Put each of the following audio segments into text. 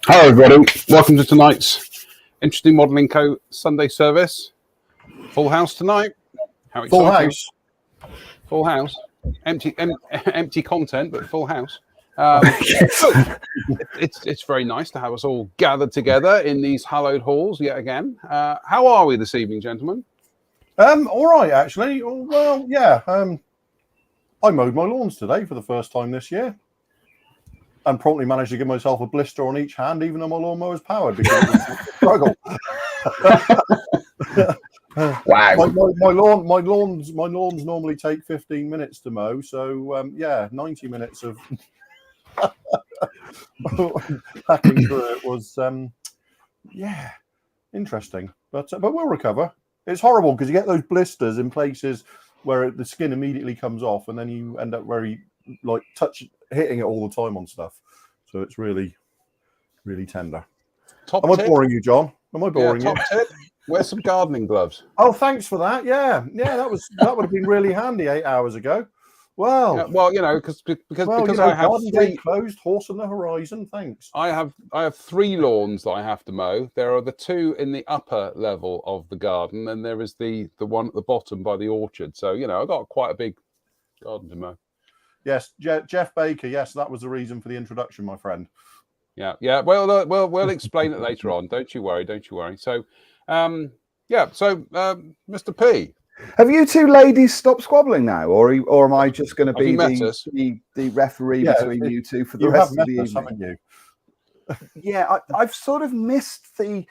Hello everybody, welcome to tonight's Interesting Modelling Co. Sunday service. Full house tonight. How exciting. Full house. Full house. Empty content, but full house. It's very nice to have us all gathered together in these hallowed halls yet again. How are we this evening, gentlemen? All right, actually. Well, yeah. I mowed my lawns today for the first time this year. And promptly managed to give myself a blister on each hand, even though my lawnmower is powered, because it was a struggle. Wow! My lawns normally take 15 minutes to mow, so yeah, 90 minutes of hacking through it was yeah, interesting. But we'll recover. It's horrible because you get those blisters in places where the skin immediately comes off, and then you end up hitting it all the time on stuff. So it's really, really tender. Am I boring you, John? Am I boring you? Top tip: wear some gardening gloves. Oh, thanks for that. Yeah, that would have been really handy 8 hours ago. Well, yeah, well, you know, because I have three closed, horse on the horizon. Thanks. I have 3 lawns that I have to mow. There are the 2 in the upper level of the garden, and there is the one at the bottom by the orchard. So you know, I've got quite a big garden to mow. Yes, Jeff Baker. Yes, that was the reason for the introduction, my friend. Yeah. Well, we'll explain it later on. Don't you worry. So, yeah. So, Mr. P, have you two ladies stopped squabbling now, or am I just going to be the referee between you two for the rest of the evening? Haven't you? Yeah, I've sort of missed the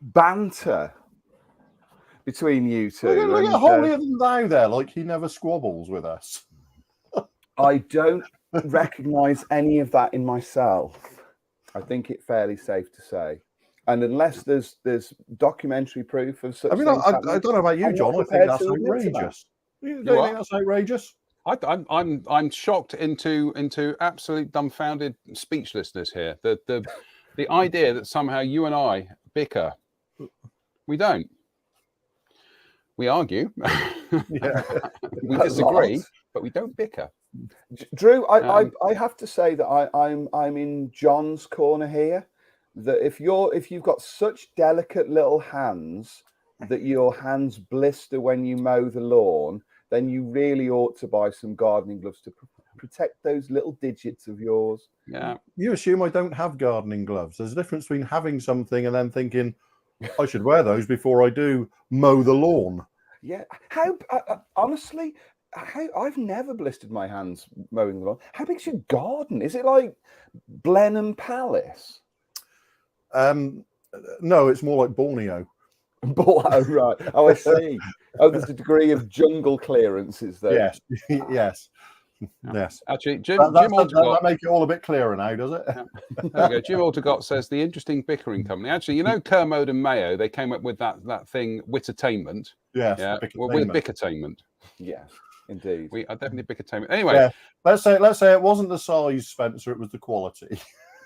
banter between you two. Look at holier than thou there, like he never squabbles with us. I don't recognise any of that in myself. I think it's fairly safe to say. And unless there's documentary proof of such things I don't know about you, John. I think that's outrageous. You don't think that's outrageous? I'm shocked into absolute dumbfounded speechlessness here. The idea that somehow you and I bicker. We don't. We argue. Yeah. We disagree, but we don't bicker. Drew, I have to say that I'm in John's corner here. That if you've got such delicate little hands that your hands blister when you mow the lawn, then you really ought to buy some gardening gloves to protect those little digits of yours. Yeah. You assume I don't have gardening gloves. There's a difference between having something and then thinking I should wear those before I do mow the lawn. Yeah. How honestly, I've never blistered my hands mowing the lawn. How big's your garden? Is it like Blenheim Palace? No, it's more like Borneo. Oh, right. Oh, I see. Oh, there's a degree of jungle clearances there. Yes. Yes. Actually, Jim that make it all a bit clearer now, does it? Yeah. There we go. Jim Aldergott says the interesting bickering company. Actually, you know, Kermode and Mayo, they came up with that thing, Wittertainment. Yes. Yeah. Well, we're Bickertainment. Yes, indeed. We are definitely Bickertainment. Anyway, yeah. Let's say it wasn't the size, Spencer. It was the quality.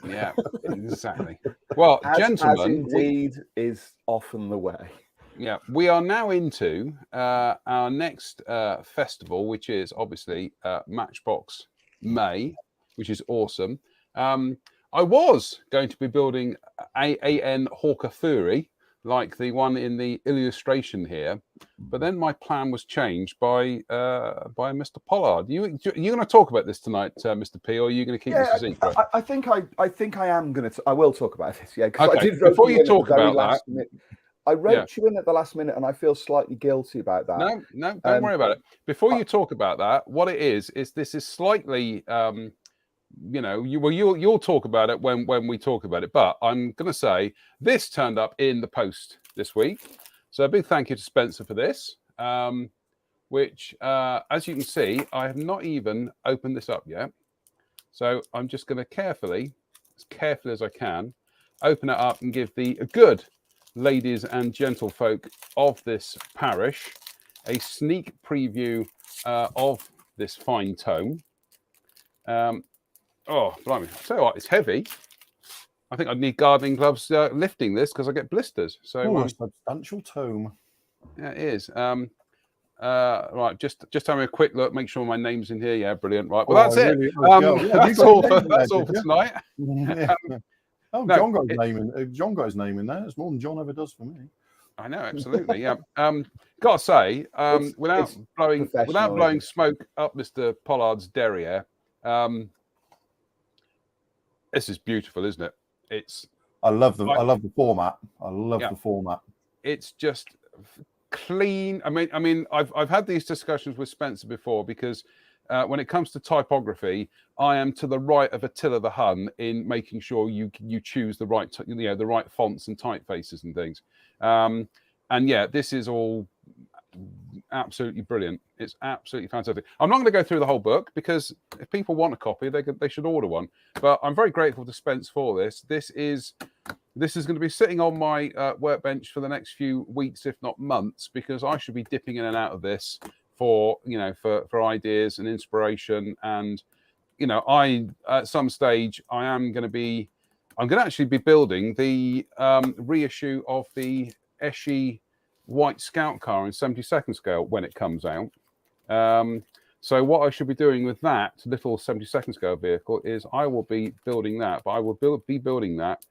Yeah, exactly. Well, gentlemen, as indeed is often the way. Yeah, we are now into our next festival, which is obviously Matchbox May, which is awesome. I was going to be building AN Hawker Fury, like the one in the illustration here, but then my plan was changed by Mr. Pollard. You're going to talk about this tonight, Mr. P, or are you going to keep this a secret? I think I am going to. I will talk about this. Yeah, because I did. Before you talk about that. I wrote you in at the last minute, and I feel slightly guilty about that. No, don't worry about it. Before you talk about that, what it is this is slightly, you know, you'll talk about it when we talk about it. But I'm going to say this turned up in the post this week, so a big thank you to Spencer for this. Which, as you can see, I have not even opened this up yet. So I'm just going to carefully as I can, open it up and give the good ladies and gentlefolk of this parish a sneak preview of this fine tome. Oh, blimey! I tell you what, it's heavy. I think I'd need gardening gloves lifting this because I get blisters. So, a substantial tome. Yeah, it is. Right, just having a quick look, make sure my name's in here. Yeah, brilliant. Right, well, that's it. That's all for tonight. John got his name in. John got his name in there. It's more than John ever does for me. I know, absolutely. Yeah. Gotta say, without blowing smoke up Mr. Pollard's derriere, this is beautiful, isn't it? I love the format. I love the format. It's just clean. I mean, I've had these discussions with Spencer before because when it comes to typography, I am to the right of Attila the Hun in making sure you choose the right the right fonts and typefaces and things. And yeah, this is all absolutely brilliant. It's absolutely fantastic. I'm not going to go through the whole book because if people want a copy, they should order one. But I'm very grateful to Spence for this. This is going to be sitting on my workbench for the next few weeks, if not months, because I should be dipping in and out of this for ideas and inspiration. And I at some stage I'm going to actually be building the reissue of the Eschi White Scout car in 72nd scale when it comes out. So what I should be doing with that little 72nd scale vehicle is I will be building that, but I will be building that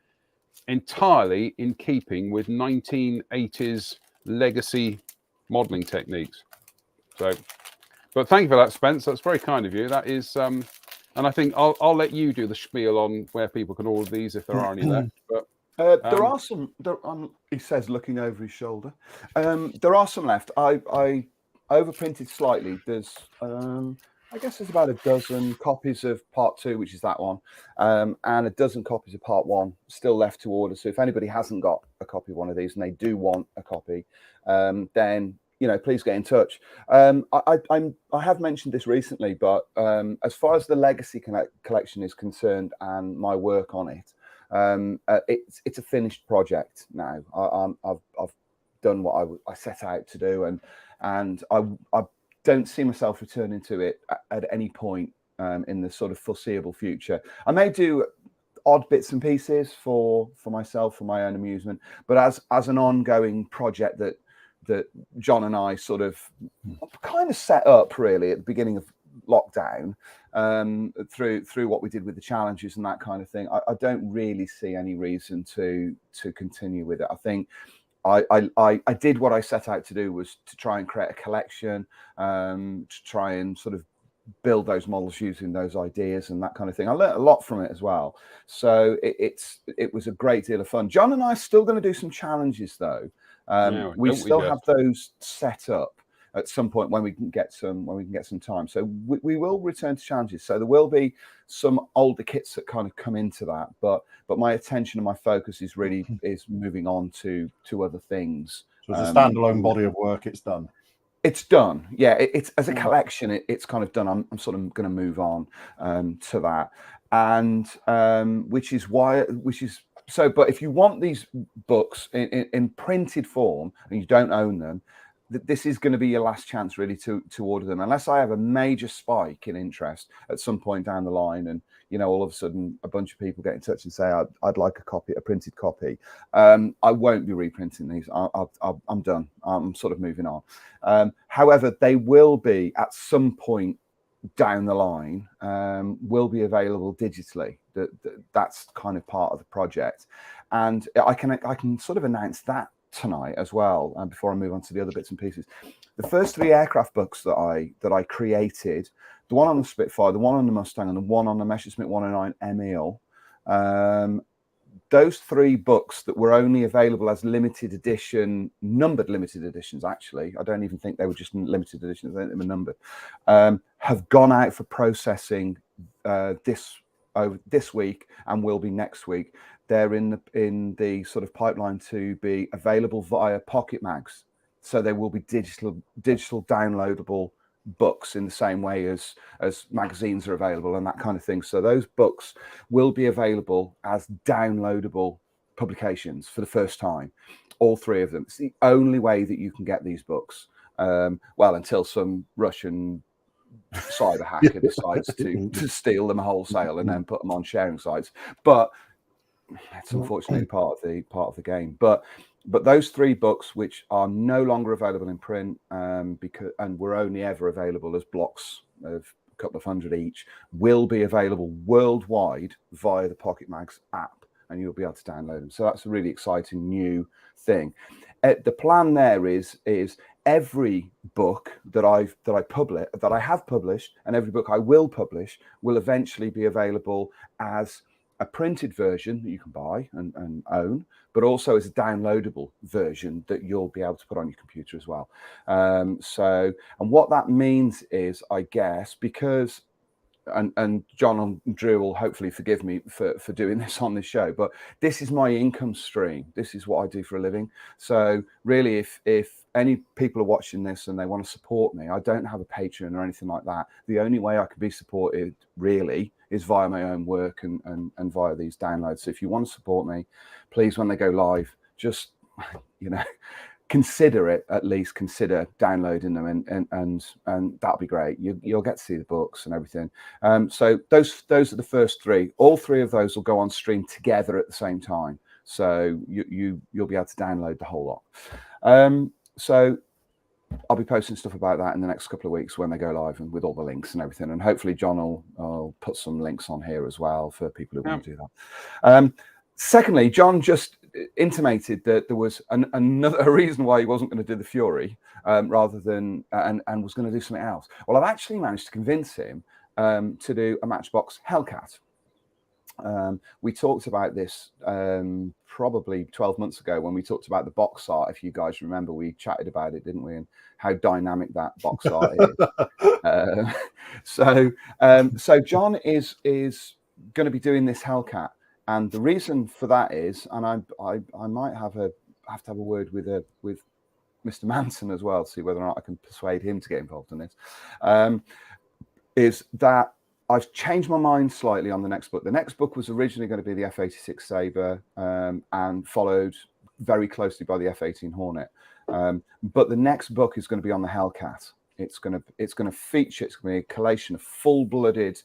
entirely in keeping with 1980s legacy modeling techniques. So, but thank you for that, Spence. That's very kind of you. That is, and I think I'll let you do the spiel on where people can order these if there are any left. But there are some. He says, looking over his shoulder. There are some left. I overprinted slightly. There's, I guess, there's about a dozen copies of Part 2, which is that one, and a dozen copies of Part 1 still left to order. So if anybody hasn't got a copy of one of these and they do want a copy, then please get in touch. I have mentioned this recently, but as far as the Legacy collection is concerned and my work on it. It's a finished project now. I've done what I set out to do, and I don't see myself returning to it at any point in the sort of foreseeable future. I may do odd bits and pieces for myself, for my own amusement, but as an ongoing project that John and I sort of kind of set up really at the beginning of lockdown, through what we did with the challenges and that kind of thing. I don't really see any reason to continue with it. I think I did what I set out to do, was to try and create a collection, to try and sort of build those models using those ideas and that kind of thing. I learned a lot from it as well. So it was a great deal of fun. John and I are still going to do some challenges though. We still have those set up at some point when we can get some time. So we will return to challenges. So there will be some older kits that kind of come into that, but my attention and my focus is really moving on to other things. So as a standalone body of work, it's done. It's done. Yeah, it's as a collection, it's kind of done. I'm sort of going to move on to that, and but if you want these books in printed form and you don't own them, this is going to be your last chance really to order them, unless I have a major spike in interest at some point down the line, and all of a sudden a bunch of people get in touch and say I'd like a printed copy. I won't be reprinting these. I'm done. I'm sort of moving on. However, they will be at some point down the line, will be available digitally. That's kind of part of the project, and I can sort of announce that tonight as well, and before I move on to the other bits and pieces. The first 3 aircraft books that I created, the one on the Spitfire, the one on the Mustang, and the one on the Messerschmitt 109 Emil, those 3 books that were only available as limited edition, numbered limited editions, actually, I don't even think they were just limited editions, I think they were numbered, have gone out for processing this week and will be next week. They're in the sort of pipeline to be available via Pocket Mags, so they will be digital downloadable books in the same way as magazines are available and that kind of thing. So those books will be available as downloadable publications for the first time, all 3 of them. It's the only way that you can get these books. Well, until some Russian cyber hacker decides to steal them wholesale and then put them on sharing sites. But it's unfortunately part of the game. But those 3 books, which are no longer available in print, because were only ever available as blocks of a couple of hundred each, will be available worldwide via the Pocket Mags app, and you'll be able to download them. So that's a really exciting new thing. The plan there is every book that I have published, and every book I will publish, will eventually be available as a printed version that you can buy and own, but also as a downloadable version that you'll be able to put on your computer as well. And what that means is, I guess, because and John and Drewe will hopefully forgive me for doing this on this show, but this is my income stream. This is what I do for a living. So really, if any people are watching this and they want to support me, I don't have a Patreon or anything like that. The only way I can be supported really is via my own work and via these downloads. So if you want to support me, please, when they go live, just, consider downloading them, and that'll be great. You'll get to see the books and everything. So those are the first 3. All 3 of those will go on stream together at the same time. So you'll be able to download the whole lot. So I'll be posting stuff about that in the next couple of weeks when they go live, and with all the links and everything. And hopefully John will put some links on here as well for people who want to do that. Secondly, John just intimated that there was another reason why he wasn't going to do the Fury rather than and was going to do something else. Well, I've actually managed to convince him to do a Matchbox Hellcat. We talked about this probably 12 months ago when we talked about the box art. If you guys remember, we chatted about it, didn't we? And how dynamic that box art is. So John is going to be doing this Hellcat. And the reason for that is, and I might have to have a word with Mr. Manton as well to see whether or not I can persuade him to get involved in this, is that I've changed my mind slightly on the next book. The next book was originally going to be the F-86 Sabre and followed very closely by the F-18 Hornet. But the next book is going to be on the Hellcat. It's going to feature, it's going to be a collation of full-blooded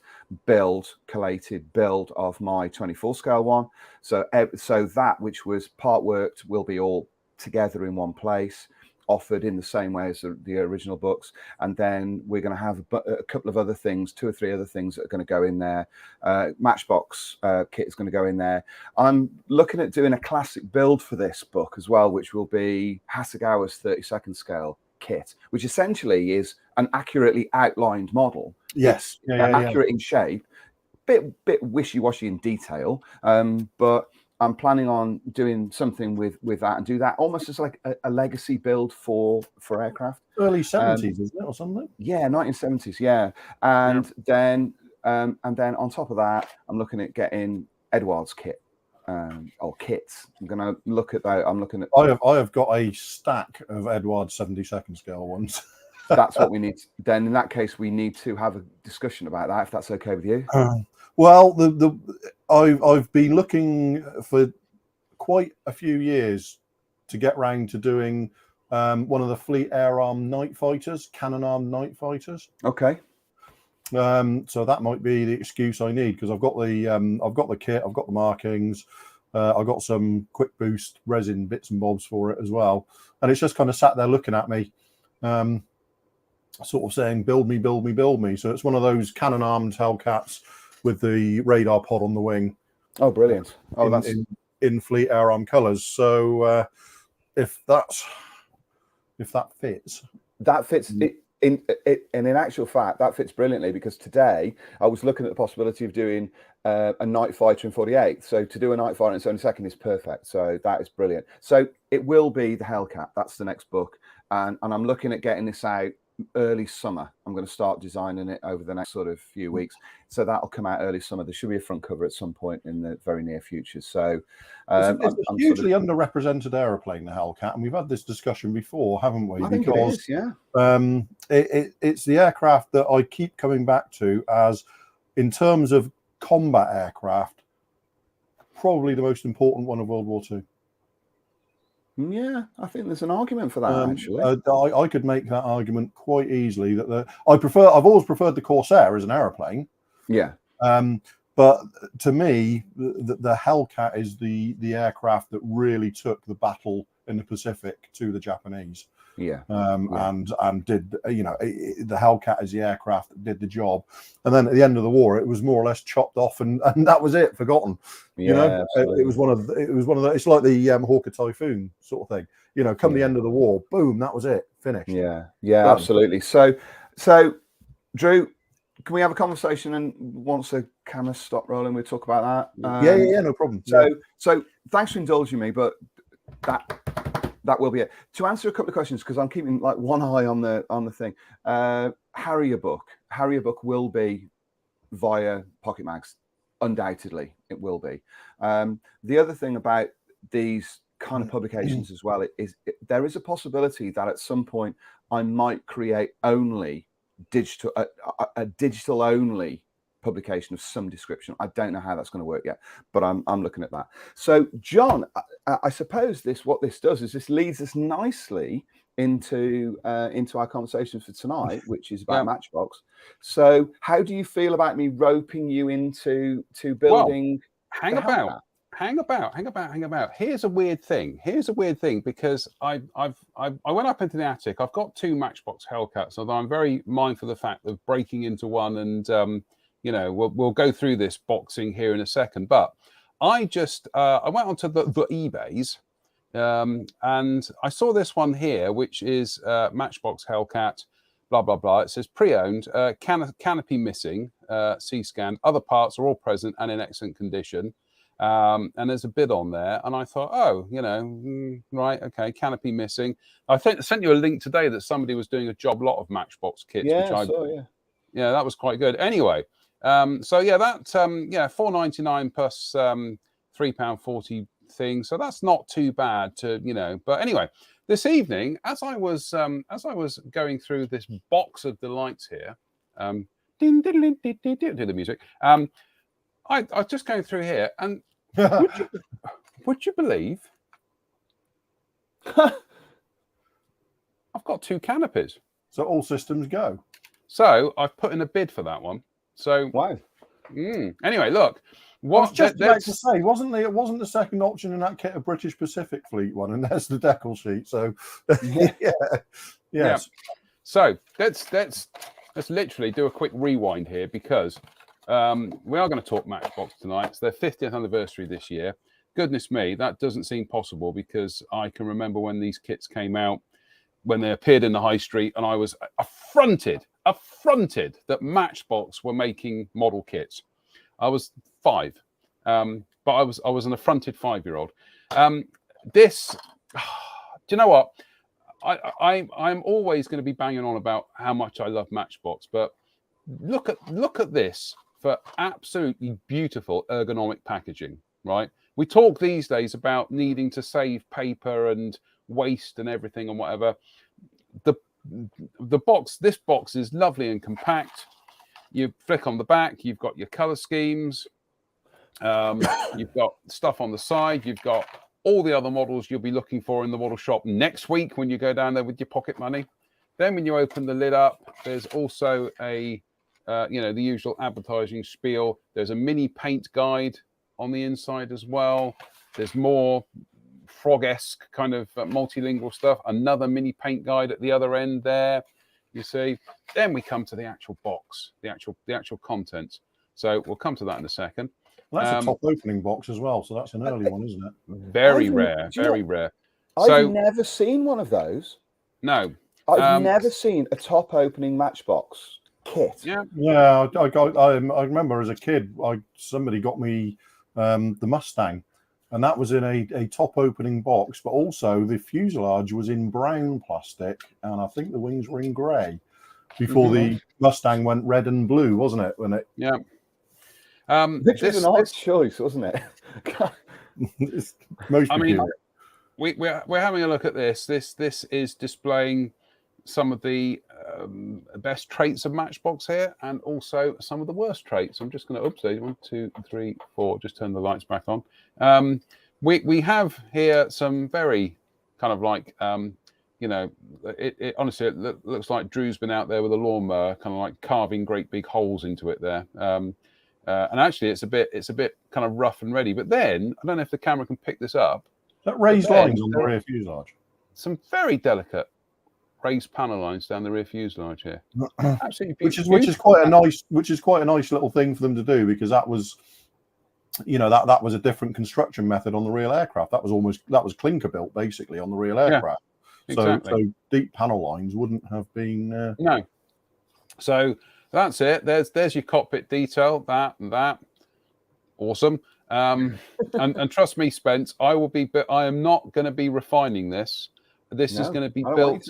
collated build of my 24 scale one. So that which was part worked will be all together in one place, offered in the same way as the original books. And then we're going to have a couple of other things, 2 or 3 other things that are going to go in there. Matchbox kit is going to go in there. I'm looking at doing a classic build for this book as well, which will be Hasegawa's 32nd scale kit, which essentially is an accurately outlined model. Yes, accurate in shape, bit wishy-washy in detail, but I'm planning on doing something with that and do that almost as like a legacy build for aircraft. Early 70s, isn't it, or something? Yeah, 1970s. Yeah, and then on top of that, I'm looking at getting Edward's kit. Or kits. I'm going to look at that. I'm looking at. I have got a stack of Edward 72nd scale ones. That's what we need. Then in that case, we need to have a discussion about that, if that's okay with you. Well, I've been looking for quite a few years to get round to doing one of the Fleet Air Arm night fighters, cannon arm night fighters. Okay. So that might be the excuse I need, because I've got the kit, I've got the markings, I've got some quick boost resin bits and bobs for it as well, and it's just kind of sat there looking at me, sort of saying, "Build me, build me, build me." So it's one of those cannon armed Hellcats with the radar pod on the wing. Oh, brilliant! Oh, that's in Fleet Air Arm colours. So if that fits, that fits. And in actual fact, that fits brilliantly, because today I was looking at the possibility of doing a night fighter in 48. So to do a night fighter in its own second is perfect. So that is brilliant. So it will be the Hellcat. That's the next book. And I'm looking at getting this out early summer. I'm going to start designing it over the next sort of few weeks. So that'll come out early summer. There should be a front cover at some point in the very near future. So it's a hugely underrepresented aeroplane, the Hellcat, and we've had this discussion before, haven't we? I think it is, yeah. It's the aircraft that I keep coming back to as, in terms of combat aircraft, probably the most important one of World War II. Yeah, I think there's an argument for that actually. I could make that argument quite easily. That I've always preferred the Corsair as an aeroplane. Yeah. But to me, the Hellcat is the aircraft that really took the battle in the Pacific to the Japanese. Yeah. And did, the Hellcat is the aircraft that did the job. And then at the end of the war, it was more or less chopped off, and that was it, forgotten. It was one of the. It's like the Hawker Typhoon sort of thing. Come the end of the war, boom, that was it, finished. Yeah, absolutely. So, Drew, can we have a conversation, and once the cameras stop rolling, we'll talk about that? Yeah, no problem. So thanks for indulging me, but that will be it. To answer a couple of questions, because I'm keeping like one eye on the thing. Harrier book will be via Pocket Mags, undoubtedly it will be. The other thing about these kind of publications as well is there is a possibility that at some point I might create only a digital only publication of some description. I don't know how that's going to work yet, but I'm looking at that. So John, I suppose what this does is this leads us nicely into our conversation for tonight, which is about Matchbox. So how do you feel about me roping you into building? Well, hang about. Here's a weird thing because I went up into the attic. I've got 2 Matchbox Hellcats, although I'm very mindful of the fact of breaking into one, and we'll go through this boxing here in a second. But I went onto the eBays, and I saw this one here, which is Matchbox Hellcat, blah blah blah. It says pre-owned, canopy missing, C-scan, other parts are all present and in excellent condition. And there's a bid on there, and I thought, right, okay, canopy missing. I sent you a link today that somebody was doing a job lot of Matchbox kits, yeah, that was quite good. Anyway, $4.99 plus £3.40 thing, so that's not too bad to But anyway, this evening, as I was going through this box of delights here, do the music. I was just going through here, and would you believe I've got 2 canopies? So all systems go. So I've put in a bid for that one. So wow. Anyway, look. I was just about to say, wasn't the second option in that kit a British Pacific Fleet one, and there's the decal sheet. So yes. So let's literally do a quick rewind here, because we are going to talk Matchbox tonight. It's their 50th anniversary this year. Goodness me, that doesn't seem possible, because I can remember when these kits came out, when they appeared in the high street, and I was affronted that Matchbox were making model kits. I was 5, but I was an affronted 5-year-old. Do you know what? I'm always going to be banging on about how much I love Matchbox, but look at this for absolutely beautiful ergonomic packaging, right? We talk these days about needing to save paper and waste and everything and whatever. This box is lovely and compact. You flick on the back, you've got your color schemes, you've got stuff on the side, you've got all the other models you'll be looking for in the model shop next week when you go down there with your pocket money. Then when you open the lid up, there's also the usual advertising spiel. There's a mini paint guide on the inside as well. There's more frog-esque kind of multilingual stuff. Another mini paint guide at the other end there, you see. Then we come to the actual box, the actual contents. So we'll come to that in a second. Well, that's a top opening box as well, so that's an early one, isn't it? Very rare. I've never seen one of those. No. I've never seen a top opening Matchbox kit. Yeah. I remember as a kid, somebody got me the Mustang, and that was in a top opening box, but also the fuselage was in brown plastic, and I think the wings were in grey before the Mustang went red and blue, wasn't it? Which was an odd choice, wasn't it? We're having a look at this. This is displaying some of the best traits of Matchbox here, and also some of the worst traits. I'm just going to update 1, 2, 3, 4. Just turn the lights back on. We have here some very kind of like you know, it honestly looks like Drew's been out there with a lawnmower, kind of like carving great big holes into it there. And actually, it's a bit kind of rough and ready. But then I don't know if the camera can pick this up. That raised lines on the rear fuselage. Some very delicate raised panel lines down the rear fuselage here. Absolutely beautiful. which is quite a nice little thing for them to do, because that was, you know, that was a different construction method on the real aircraft. That was clinker built basically on the real aircraft. Yeah, exactly. So deep panel lines wouldn't have been no. So that's it. There's your cockpit detail. That awesome. And trust me, Spence, I am not going to be refining this. This is going to be built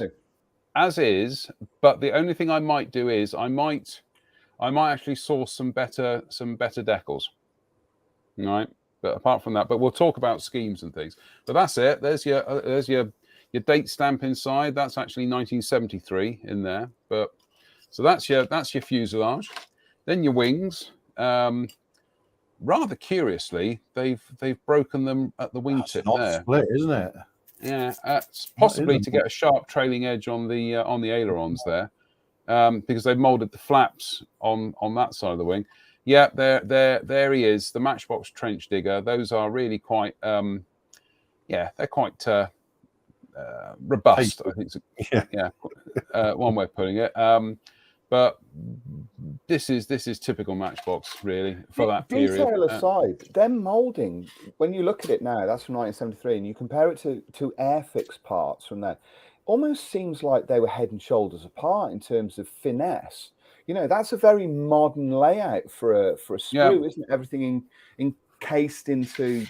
as is. But the only thing I might do is I might actually source some better decals. Right. But apart from that, we'll talk about schemes and things. But that's it. There's your date stamp inside. That's actually 1973 in there. But so that's your fuselage. Then your wings. Rather curiously, they've broken them at the wingtip there. Split, isn't it? Yeah, it's possibly to get a sharp trailing edge on the ailerons there, because they've molded the flaps on that side of the wing. Yeah, there he is, the Matchbox trench digger. Those are really quite, they're quite robust. I think, one way of putting it. But this is typical Matchbox, really, for that period. Detail aside, them moulding, when you look at it now, that's from 1973, and you compare it to Airfix parts from there, almost seems like they were head and shoulders apart in terms of finesse. You know, that's a very modern layout for a screw, isn't it? Everything encased into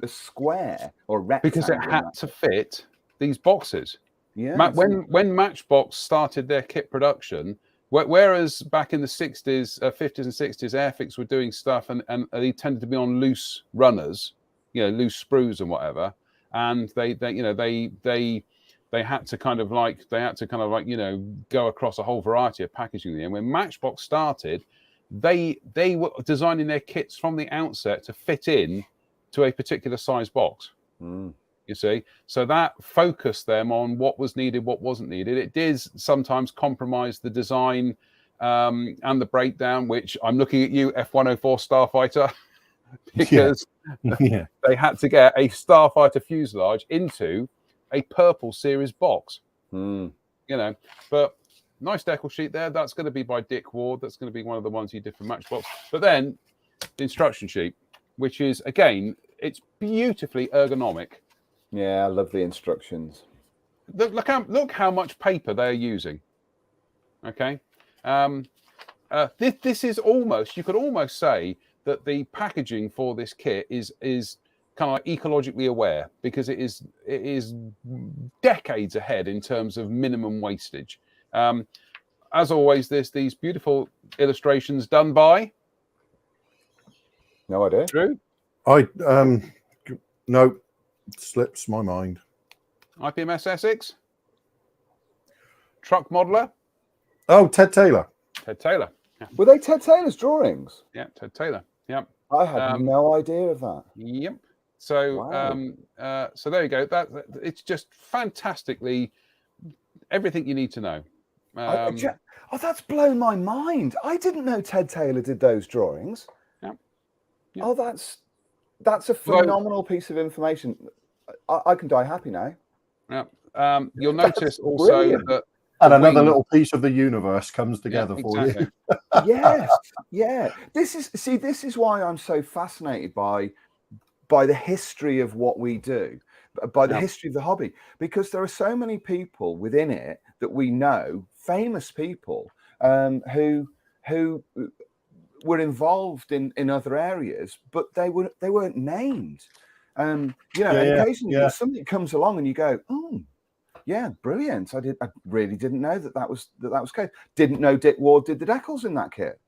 a square or rectangle. Because it had to fit these boxes. Yeah. When Matchbox started their kit production, whereas back in the 60s, 50s and 60s, Airfix were doing stuff and they tended to be on loose runners, you know, loose sprues and whatever, and they had to kind of like you know, go across a whole variety of packaging. And when Matchbox started, they were designing their kits from the outset to fit in to a particular size box. You see, so that focused them on what was needed, what wasn't needed. It did sometimes compromise the design and the breakdown, which I'm looking at you, F-104 Starfighter, because they had to get a Starfighter fuselage into a purple series box. You know, but nice decal sheet there. That's going to be by Dick Ward. That's going to be one of the ones he did for Matchbox. But then the instruction sheet, which is, again, it's beautifully ergonomic. Yeah, I love the instructions. Look how much paper they're using. Okay, this is almost, you could almost say that the packaging for this kit is kind of like ecologically aware, because it is decades ahead in terms of minimum wastage. As always, these beautiful illustrations done by. No idea. Drew? No. Slips my mind. IPMS Essex? Truck modeler? Oh, Ted Taylor. Ted Taylor. Yeah. Were they Ted Taylor's drawings? Yeah, Ted Taylor. Yep. I had no idea of that. Yep. So, wow. So there you go. That it's just fantastically everything you need to know. That's blown my mind. I didn't know Ted Taylor did those drawings. Yep. Oh, that's a phenomenal piece of information. I can die happy now. Yeah. You'll notice also that and another little piece of the universe comes together for you. Yes. Yeah. This is why I'm so fascinated by the history of what we do, by the history of the hobby, because there are so many people within it that we know, famous people who were involved in other areas, but they weren't named. Occasionally something comes along and you go, oh, yeah, brilliant. I really didn't know that was the case. Didn't know Dick Ward did the decals in that kit.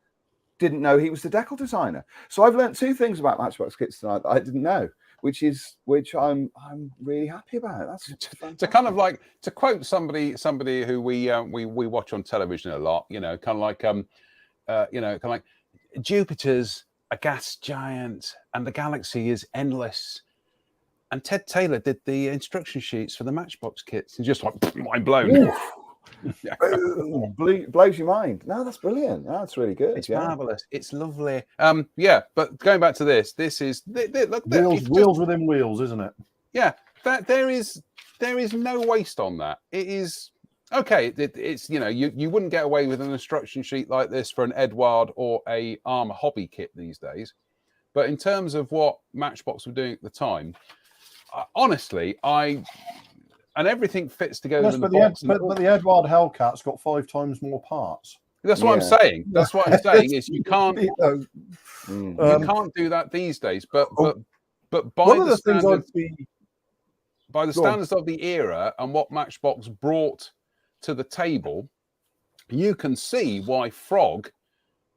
Didn't know he was the decal designer. So I've learned two things about Matchbox kits tonight that I didn't know, which I'm really happy about. That's to kind of like, to quote somebody who we watch on television a lot, kind of like Jupiter's a gas giant and the galaxy is endless. And Ted Taylor did the instruction sheets for the Matchbox kits, and just like mind blown. Blows your mind. No, that's brilliant. That's really good. It's marvelous. It's lovely. Yeah, but going back to this is look, wheels within wheels, isn't it? Yeah, that there is no waste on that. It is okay. It's you wouldn't get away with an instruction sheet like this for an Edward or a Armour hobby kit these days. But in terms of what Matchbox were doing at the time, honestly, and everything fits together in the box. But the Edward Hellcat's got 5 times more parts. That's what I'm saying. That's what I'm saying is you can't you can't do that these days. But by the standards of the era and what Matchbox brought to the table, you can see why Frog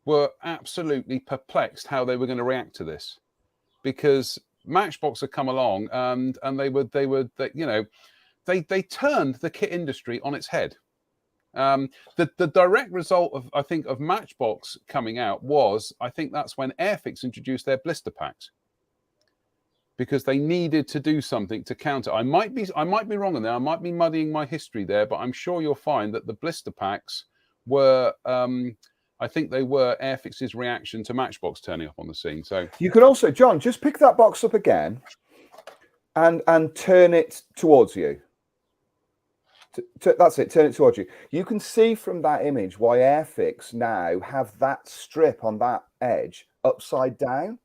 were absolutely perplexed how they were going to react to this, because Matchbox had come along and they turned the kit industry on its head. The direct result of Matchbox coming out was, I think that's when Airfix introduced their blister packs, because they needed to do something to counter. I might be wrong on there. I might be muddying my history there, but I'm sure you'll find that the blister packs were, I think they were Airfix's reaction to Matchbox turning up on the scene. So you could also, John, just pick that box up again and turn it towards you. That's it. Turn it towards you. You can see from that image why Airfix now have that strip on that edge upside down,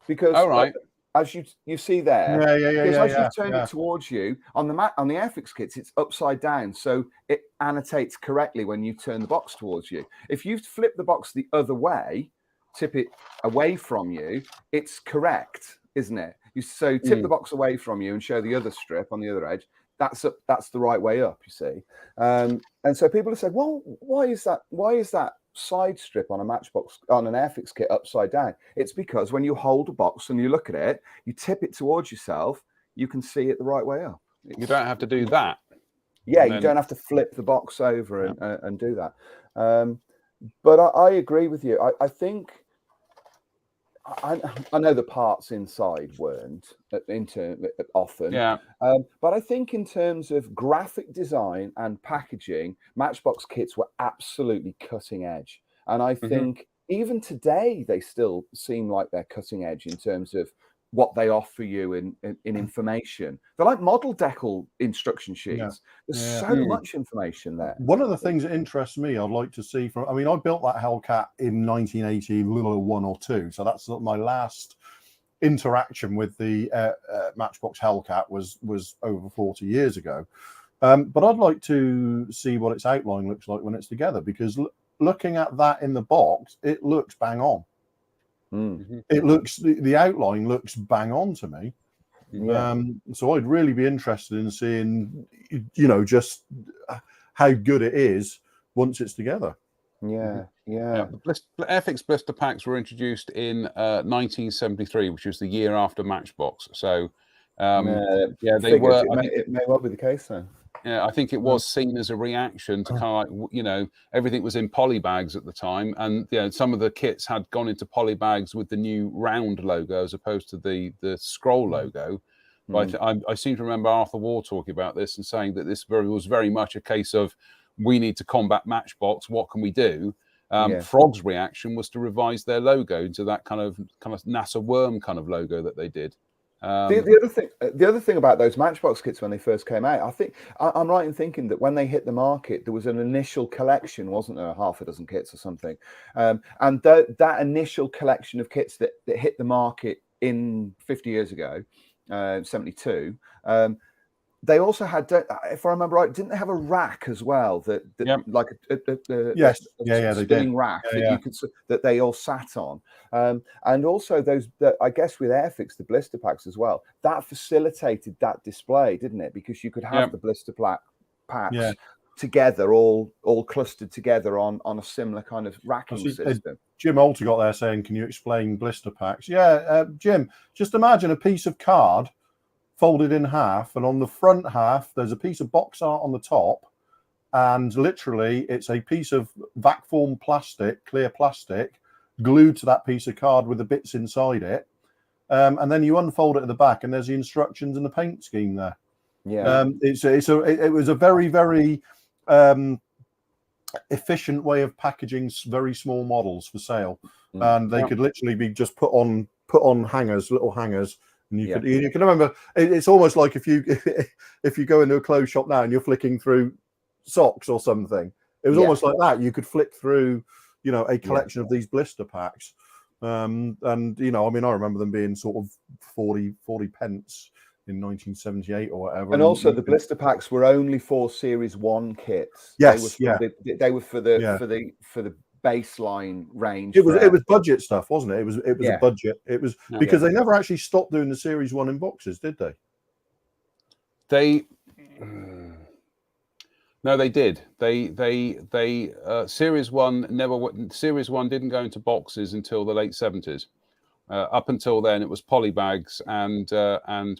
because as you see there, as you turn it towards you on the Airfix kits, it's upside down, so it annotates correctly when you turn the box towards you. If you flip the box the other way, tip it away from you, it's correct, isn't it? So tip the box away from you and show the other strip on the other edge. That's the right way up, you see. And so people have said, well, why is that side strip on a Matchbox, on an Airfix kit, upside down? It's because when you hold a box and you look at it, you tip it towards yourself, you can see it the right way up. You don't have to do that. Yeah, you don't have to flip the box over and do that. But I agree with you. I think I know the parts inside weren't often, but I think in terms of graphic design and packaging, Matchbox kits were absolutely cutting edge. And I think even today, they still seem like they're cutting edge in terms of what they offer you in information. They're like model decal instruction sheets. There's so much information there. One of the things that interests me, I'd like to see I mean, I built that Hellcat in 1980, little 1 or 2. So that's my last interaction with the Matchbox Hellcat was over 40 years ago. But I'd like to see what its outline looks like when it's together, because looking at that in the box, it looks bang on. It looks, the outline looks bang on to me. So I'd really be interested in seeing, just how good it is once it's together. The Airfix blister packs were introduced in 1973, which was the year after Matchbox. So they were. It may well be the case then. Yeah, I think it was seen as a reaction to kind of like, everything was in poly bags at the time, and some of the kits had gone into poly bags with the new round logo as opposed to the scroll logo. But I seem to remember Arthur Ward talking about this and saying that this was very much a case of, we need to combat Matchbox. What can we do? Frog's reaction was to revise their logo into that kind of NASA worm kind of logo that they did. The other thing about those Matchbox kits when they first came out, I think I'm right in thinking that when they hit the market, there was an initial collection, wasn't there, half a dozen kits or something, and that initial collection of kits that hit the market in 50 years ago, 72. They also had, if I remember right, didn't they have a rack as well like a spinning rack that you could, that they all sat on, and also those, I guess with Airfix, the blister packs as well, that facilitated that display, didn't it? Because you could have the blister packs together, all clustered together on a similar kind of racking system. Jim Alter got there saying, "Can you explain blister packs?" Jim, just imagine a piece of card folded in half, and on the front half there's a piece of box art on the top, and literally it's a piece of vac form plastic, clear plastic, glued to that piece of card with the bits inside it, and then you unfold it at the back, and there's the instructions and the paint scheme there. Yeah, it was a very, very efficient way of packaging very small models for sale, and they could literally be just put on hangers, little hangers, and you can remember. It's almost like if you go into a clothes shop now and you're flicking through socks or something. It was almost like that. You could flick through, a collection of these blister packs, and I remember them being sort of 40 pence in 1978 or whatever. And also the blister packs were only for Series 1 kits. Yes, they were for the baseline range. It was budget stuff, wasn't it? It was a budget. It was because they never actually stopped doing the Series 1 in boxes, did they? No, they did. They Series 1 Series 1 didn't go into boxes until the late 70s. Up until then, it was polybags and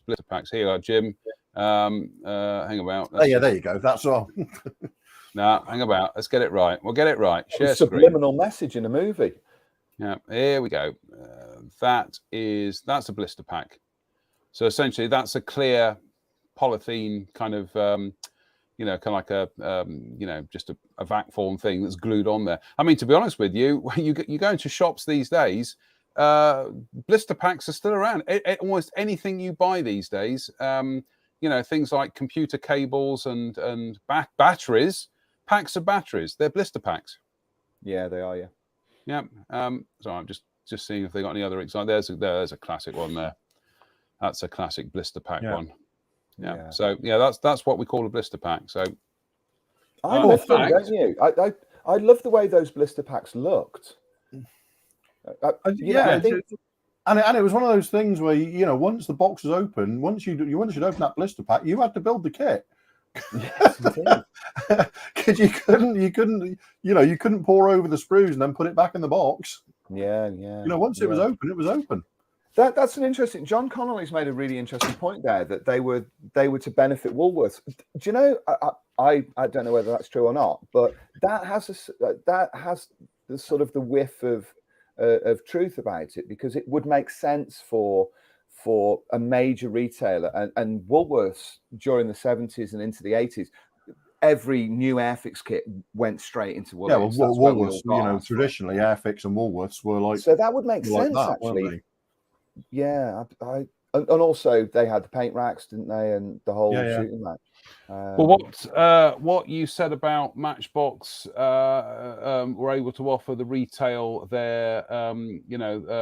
blister packs. Here you are, Jim. Hang about. There you go. That's all. No, hang about. Let's get it right. We'll get it right. Share subliminal message in a movie. Yeah, here we go. That's a blister pack. So essentially, that's a clear polythene kind of, kind of like a, just a vac form thing that's glued on there. I mean, to be honest with you, when you go into shops these days, blister packs are still around. Almost anything you buy these days, things like computer cables and batteries, packs of batteries, they're blister packs. Yeah, they are. Yeah. So I'm just seeing if they got any other examples. There's a classic one there. That's a classic blister pack one. Yeah. So that's what we call a blister pack. So I love them, don't you? I love the way those blister packs looked. I think, and it was one of those things where once the box was open, once you'd open that blister pack, you had to build the kit. Because you couldn't pour over the sprues and then put it back in the box. Once it was open, it was open. That's an interesting. John Connolly's made a really interesting point there, that they were to benefit Woolworths. Do you know? I don't know whether that's true or not, but that has the sort of the whiff of truth about it, because it would make sense for a major retailer and Woolworths during the 70s and into the 80s. Every new Airfix kit went straight into Woolworths. Yeah, well, Woolworths, traditionally Airfix and Woolworths were like, so that would make sense actually. Yeah, and also they had the paint racks, didn't they, and the whole shooting match. Well, what you said about Matchbox were able to offer the retail their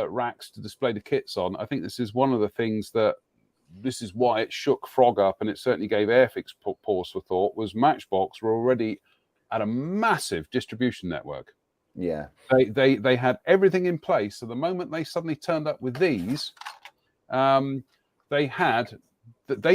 racks to display the kits on. I think this is one of the things this is why it shook Frog up, and it certainly gave Airfix pause for thought, was Matchbox were already at a massive distribution network. Yeah, they had everything in place. So the moment they suddenly turned up with these, they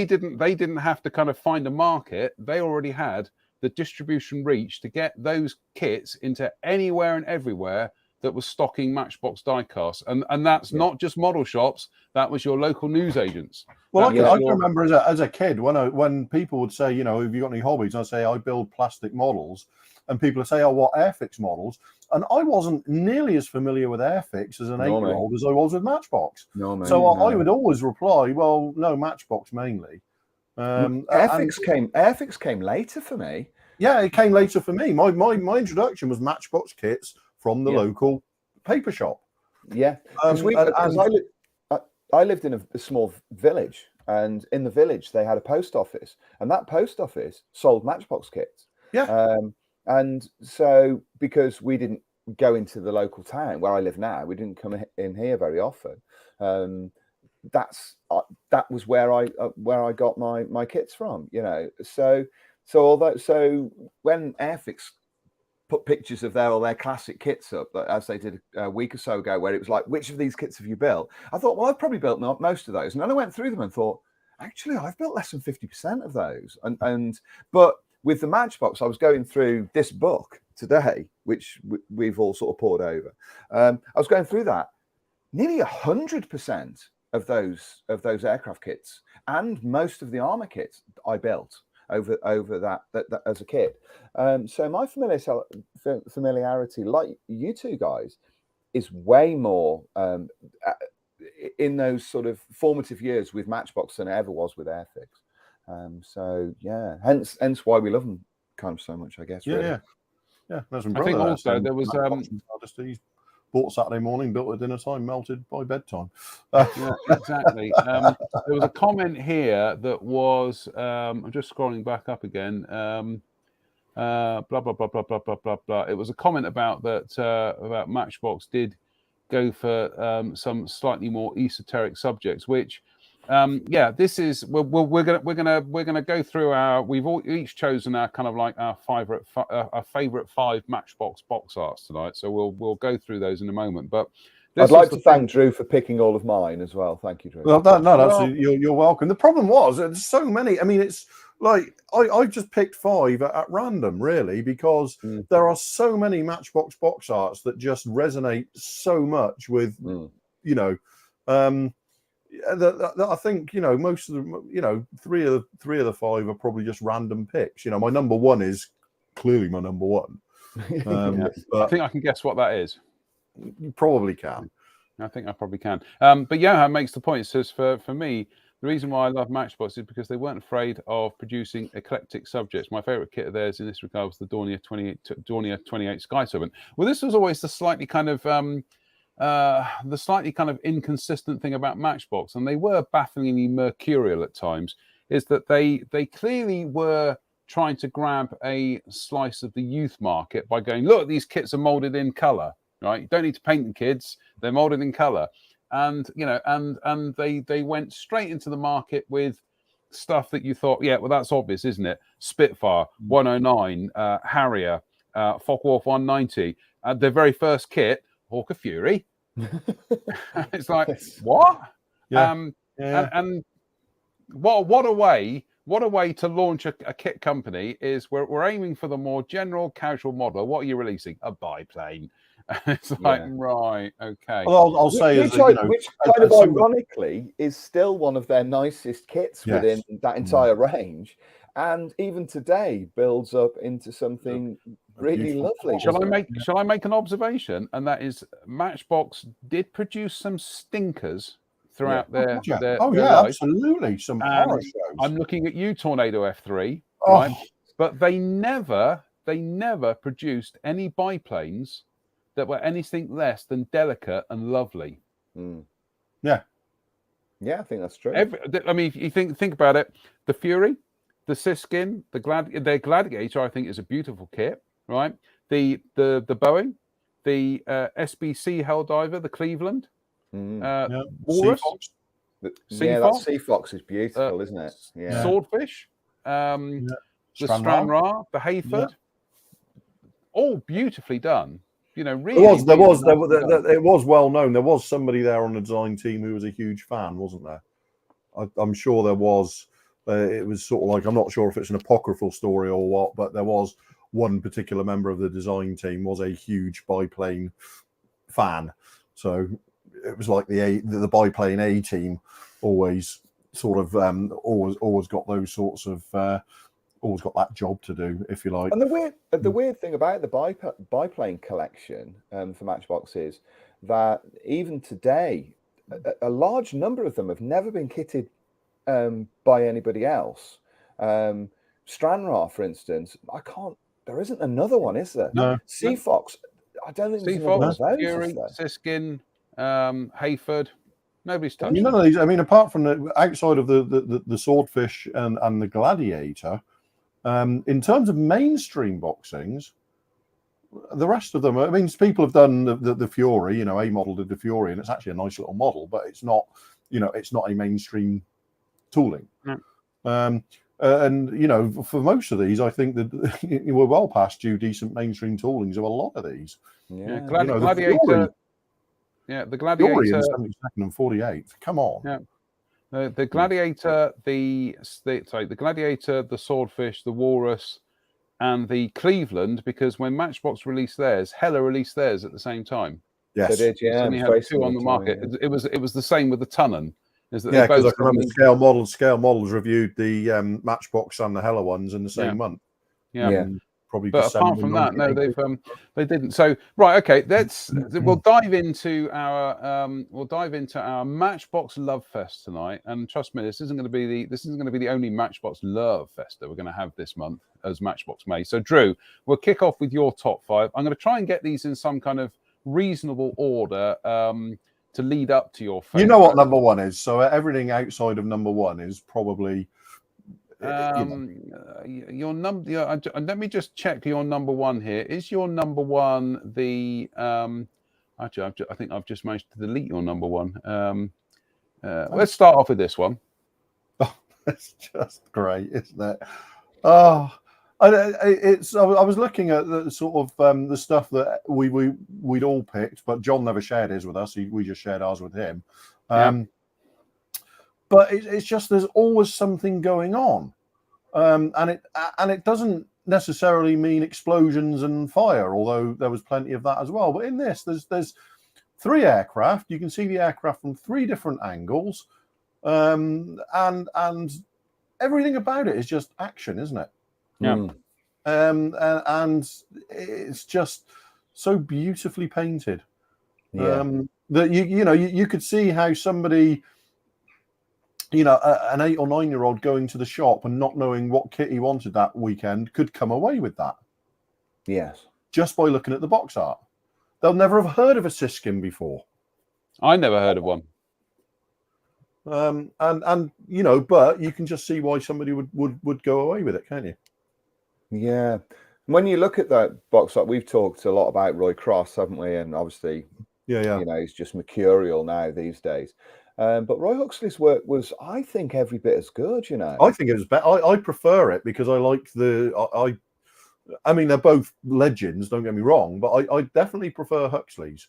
didn't have to kind of find a market. They already had the distribution reach to get those kits into anywhere and everywhere that was stocking Matchbox diecasts, and that's not just model shops. That was your local newsagents. Well, I can remember as a kid when people would say, have you got any hobbies? And I say I build plastic models, and people would say, oh, what Airfix models? And I wasn't nearly as familiar with Airfix as an 8-year-old as I was with Matchbox. I would always reply, well, no, Matchbox mainly. Airfix came later for me. Yeah, it came later for me. My introduction was Matchbox kits from the local paper shop. Yeah, because I lived in a small village, and in the village they had a post office, and that post office sold Matchbox kits. Yeah. And so, because we didn't go into the local town where I live now, we didn't come in here very often. That was where I got my kits from. So when Airfix put pictures of their classic kits up, as they did a week or so ago, where it was like, which of these kits have you built? I thought, well, I've probably built most of those, and then I went through them and thought, actually, I've built less than 50% of those, but with the Matchbox, I was going through this book today, which we've all sort of poured over. I was going through that. Nearly 100% of those aircraft kits and most of the armor kits I built over that as a kit. So my familiarity, like you two guys, is way more in those sort of formative years with Matchbox than it ever was with Airfix. So yeah, hence why we love them kind of so much, I guess. Yeah, really. yeah. There's some I think also there was he's bought Saturday morning, built at dinner time, melted by bedtime. yeah, exactly. There was a comment here that was I'm just scrolling back up again. Blah blah blah blah blah blah blah blah. It was a comment about that about Matchbox did go for some slightly more esoteric subjects, which this is we're gonna go through our. We've all each chosen our kind of like our favorite 5 Matchbox box arts tonight. So we'll go through those in a moment. But I'd like to thank Drew for picking all of mine as well. Thank you, Drew. Well, you're welcome. The problem was there's so many. I mean, it's like I just picked 5 at random, really, because there are so many Matchbox box arts that just resonate so much with you know. That I think most of them, 3 of the 5 are probably just random picks. My number 1 is clearly my number 1. I think I can guess what that is. You probably can. I think I probably can. But Johan makes the point. It says for me, the reason why I love Matchbox is because they weren't afraid of producing eclectic subjects. My favourite kit of theirs in this regard was the Dornier 28 Sky Servant. Well, this was always the slightly kind of inconsistent thing about Matchbox, and they were bafflingly mercurial at times, is that they clearly were trying to grab a slice of the youth market by going, look, these kits are molded in color, right? You don't need to paint them, kids. They're molded in color. And, and they went straight into the market with stuff that you thought, yeah, well, that's obvious, isn't it? Spitfire, 109, Harrier, Focke-Wulf 190, their very first kit, Hawk of Fury. It's like, what? And what a way to launch a kit company is we're aiming for the more general casual model. What are you releasing? A biplane. It's like, right, okay. Well, I'll say which kind of ironically is still one of their nicest kits within that entire range, and even today builds up into something really lovely. Shall I make an observation? And that is, Matchbox did produce some stinkers throughout their life. Absolutely, some horror shows. I'm looking at you, Tornado F3, right? But they never produced any biplanes that were anything less than delicate and lovely. Yeah, I think that's true. I mean, if you think about it, the Fury, the Siskin, their Gladiator, I think is a beautiful kit, right? The Boeing, the SBC Helldiver, the Cleveland, Walrus, that Sea Fox is beautiful, isn't it? Yeah. Swordfish, the Stranraer, the Hayford, all beautifully done. Really, it was well known. There was somebody there on the design team who was a huge fan, wasn't there? I'm sure there was. It was sort of like, I'm not sure if it's an apocryphal story or what, but there was one particular member of the design team was a huge biplane fan. So it was like the biplane A team always sort of always got those sorts of. Always got that job to do, if you like. And the weird thing about the biplane collection for Matchbox is that even today, a large number of them have never been kitted by anybody else. Stranraer, for instance, there isn't another one, is there? No. Sea Fox, I don't think there's another one. Fury, Siskin, Hayford. Nobody's touched. None of these. I mean, apart from outside of the Swordfish and the Gladiator. In terms of mainstream boxings, the rest of them, I mean, people have done the Fury, A model did the Fury, and it's actually a nice little model, but it's not, it's not a mainstream tooling. And, for most of these, I think that we're well past due decent mainstream toolings of a lot of these. Yeah, Gladiator. The Gladiator. Fury in 72nd and 48th. Come on. Yeah. The Gladiator, the Gladiator, the Swordfish, the Walrus, and the Cleveland, because when Matchbox released theirs, Hella released theirs at the same time. Yes, they did. Yeah, only had 2 on the market. Yeah. It was the same with the Tunnon. Because I can remember Scale Models reviewed the Matchbox and the Hella ones in the same month. Yeah. probably. But December apart from that, no, 1980. they didn't. So right, okay, we'll dive into our Matchbox Love Fest tonight. And trust me, this isn't going to be the only Matchbox Love Fest that we're going to have this month as Matchbox May. So Drew, we'll kick off with your top 5. I'm going to try and get these in some kind of reasonable order to lead up to your favorite. You know what number 1 is, so everything outside of number 1 is probably. Your number. Let me just check your number 1 here. Is your number 1 the? Actually, I think I've just managed to delete your number 1. Let's start off with this one. Oh, it's just great, isn't it? Oh, I was looking at the sort of the stuff that we'd all picked, but John never shared his with us. We just shared ours with him. But it's just there's always something going on, and it doesn't necessarily mean explosions and fire, although there was plenty of that as well. But in this, there's 3 aircraft. You can see the aircraft from 3 different angles, and everything about it is just action, isn't it? Yeah. And it's just so beautifully painted. Yeah. That you could see how somebody, an 8 or 9-year-old going to the shop and not knowing what kit he wanted that weekend could come away with that. Yes. Just by looking at the box art. They'll never have heard of a Siskin before. I never heard of one. But you can just see why somebody would go away with it, can't you? Yeah. When you look at that box art, we've talked a lot about Roy Cross, haven't we? And obviously, he's just mercurial now these days. But Roy Huxley's work was, I think, every bit as good. I think it was better. I prefer it because I like I mean, they're both legends. Don't get me wrong, but I definitely prefer Huxley's.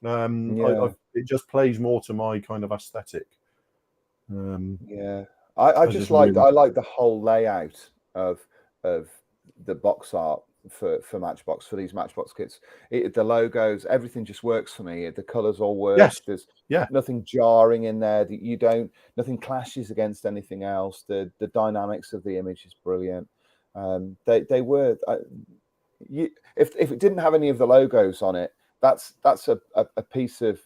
It just plays more to my kind of aesthetic. I just like the whole layout of the box art for Matchbox, for these Matchbox kits. The logos, everything just works for me. The colors all work. Yes. There's nothing jarring in there. Nothing clashes against anything else. The dynamics of the image is brilliant. They were. If it didn't have any of the logos on it, that's a piece of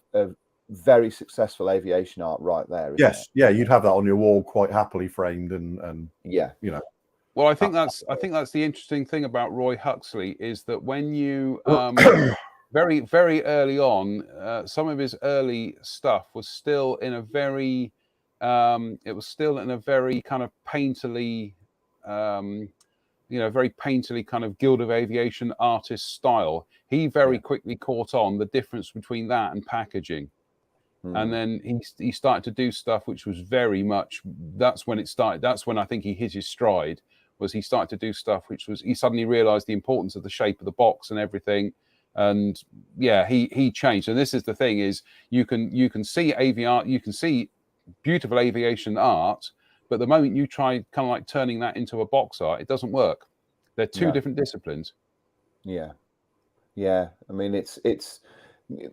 very successful aviation art right there. Yes, you'd have that on your wall quite happily framed and Well, I think that's the interesting thing about Roy Huxley is that when you very, very early on, some of his early stuff was still in a very kind of painterly very painterly kind of Guild of Aviation artist style. He very quickly caught on the difference between that and packaging. And then he started to do stuff which was very much, that's when it started. That's when I think he hit his stride, was he started to do stuff which was, he suddenly realized the importance of the shape of the box and everything. And he changed. And this is the thing is you can see you can see beautiful aviation art, but the moment you try kind of like turning that into a box art, it doesn't work. They're two different disciplines. Yeah. I mean, it's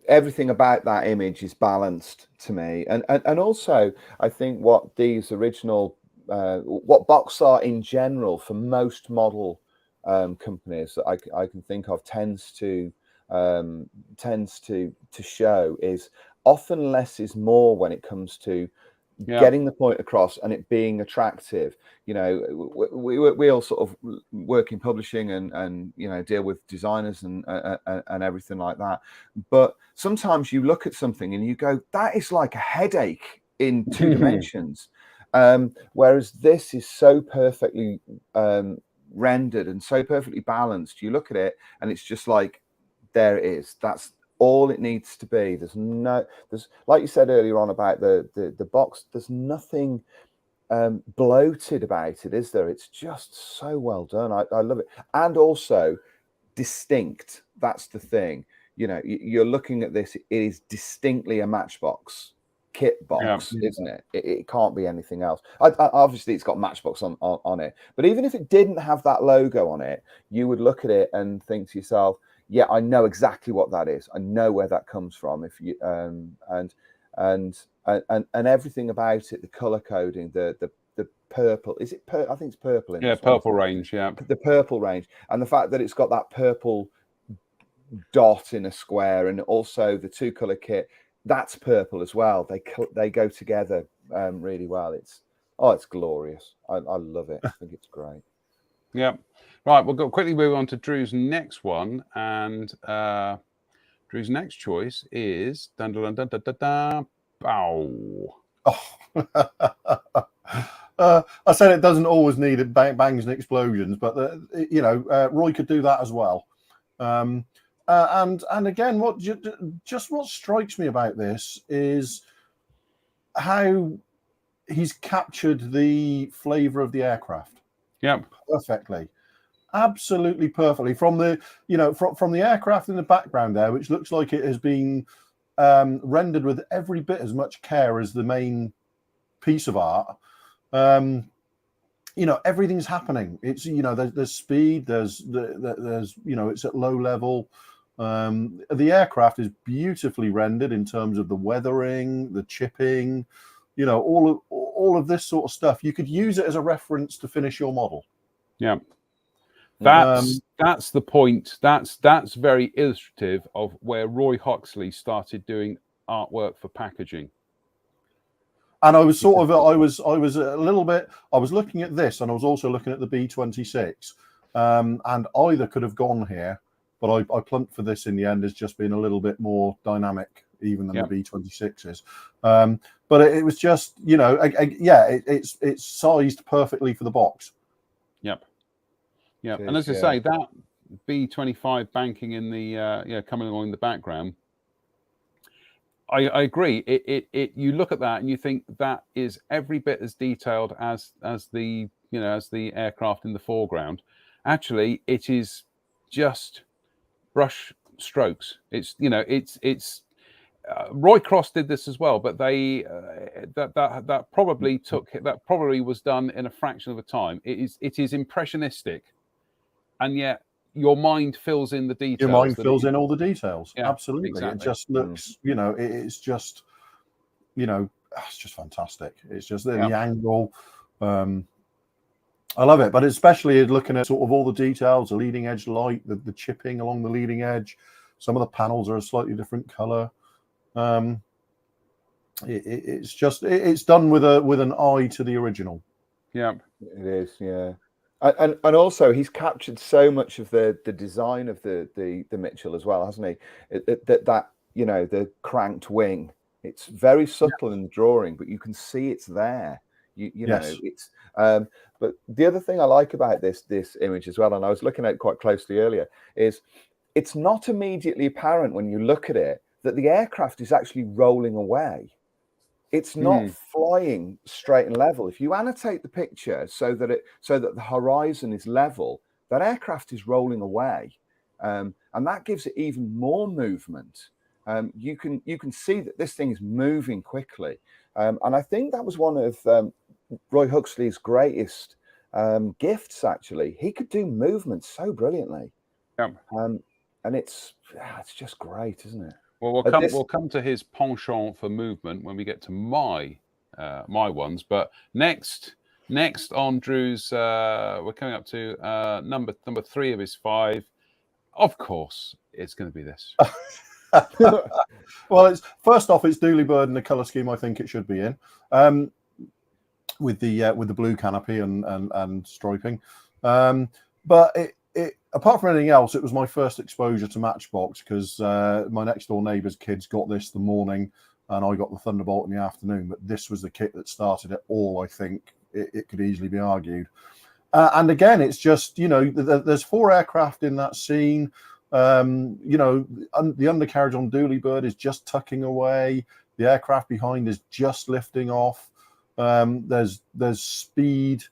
everything about that image is balanced to me, and also I think what these original what box art in general for most model companies that I can think of tends to show is often less is more when it comes to getting the point across and it being attractive. We all sort of work in publishing and deal with designers and everything like that. But sometimes you look at something and you go, that is like a headache in 2 dimensions. Whereas this is so perfectly rendered and so perfectly balanced. You look at it and it's just like, there it is. That's all it needs to be. There's like you said earlier on about the box, there's nothing bloated about it, is there? It's just so well done. I love it. And also distinct. That's the thing. You're looking at this, it is distinctly a Matchbox kit box, isn't it? It can't be anything else. Obviously it's got Matchbox on it, but even if it didn't have that logo on it, you would look at it and think to yourself, yeah, I know exactly what that is. I know where that comes from. If you and everything about it, the color coding, the purple. Is it? I think it's purple in Yeah, this one, purple isn't it? range. Yeah, The purple range, and the fact that it's got that purple dot in a square, and also the 2-color kit, that's purple as well. They go together really well. It's glorious. I love it. I think it's great. yeah. Right, we'll go quickly move on to Drew's next one, and Drew's next choice is dun dun dun dun dun dun. Bow. Oh. I said it doesn't always need bangs and explosions, but Roy could do that as well. And again, what strikes me about this is how he's captured the flavour of the aircraft. Yeah, perfectly, absolutely perfectly. From the from the aircraft in the background there, which looks like it has been rendered with every bit as much care as the main piece of art. Everything's happening. It's there's speed, there's it's at low level. The aircraft is beautifully rendered in terms of the weathering, the chipping, all of this sort of stuff. You could use it as a reference to finish your model. Yeah, that's the point. That's very illustrative of where Roy Huxley started doing artwork for packaging. And I was sort of, I was a little bit, I was looking at this, and I was also looking at the B26, and either could have gone here, but I plumped for this in the end as just being a little bit more dynamic, even than the B26 is. But it was just, it's sized perfectly for the box. Yep. Yeah, and as I say, that B25 banking in the coming along in the background, I agree. You look at that and you think that is every bit as detailed as the aircraft in the foreground. Actually, it is just brush strokes. It's Roy Cross did this as well, but they that probably was done in a fraction of a time. It is impressionistic, and yet your mind fills in the details. Your mind fills in all the details. Yeah, absolutely. Exactly. It just looks, it's just, it's just fantastic. It's just the angle. I love it, but especially looking at sort of all the details, the leading edge light, the chipping along the leading edge. Some of the panels are a slightly different color. It's done with an eye to the original. Yeah, it is. Yeah. And also he's captured so much of the design of the Mitchell as well, hasn't he? That the cranked wing, it's very subtle in the drawing, but you can see it's there. It's but the other thing I like about this image as well, and I was looking at it quite closely earlier, is it's not immediately apparent when you look at it that the aircraft is actually rolling away. It's not flying straight and level. If you annotate the picture so that the horizon is level, that aircraft is rolling away, and that gives it even more movement. You can see that this thing is moving quickly, and I think that was one of Roy Huxley's greatest gifts. Actually, he could do movement so brilliantly, and it's just great, isn't it? Well, we'll come to his penchant for movement when we get to my ones. But next on Drew's, we're coming up to number 3 of his 5. Of course, it's going to be this. Well, it's first off, it's Dooley Bird in the color scheme I think it should be in, with the blue canopy and striping. But it apart from anything else, it was my first exposure to Matchbox because my next door neighbour's kids got this the morning and I got the Thunderbolt in the afternoon. But this was the kit that started it all, I think. It could easily be argued. And again, it's just, there's 4 aircraft in that scene. The undercarriage on Dooley Bird is just tucking away. The aircraft behind is just lifting off. There's speed.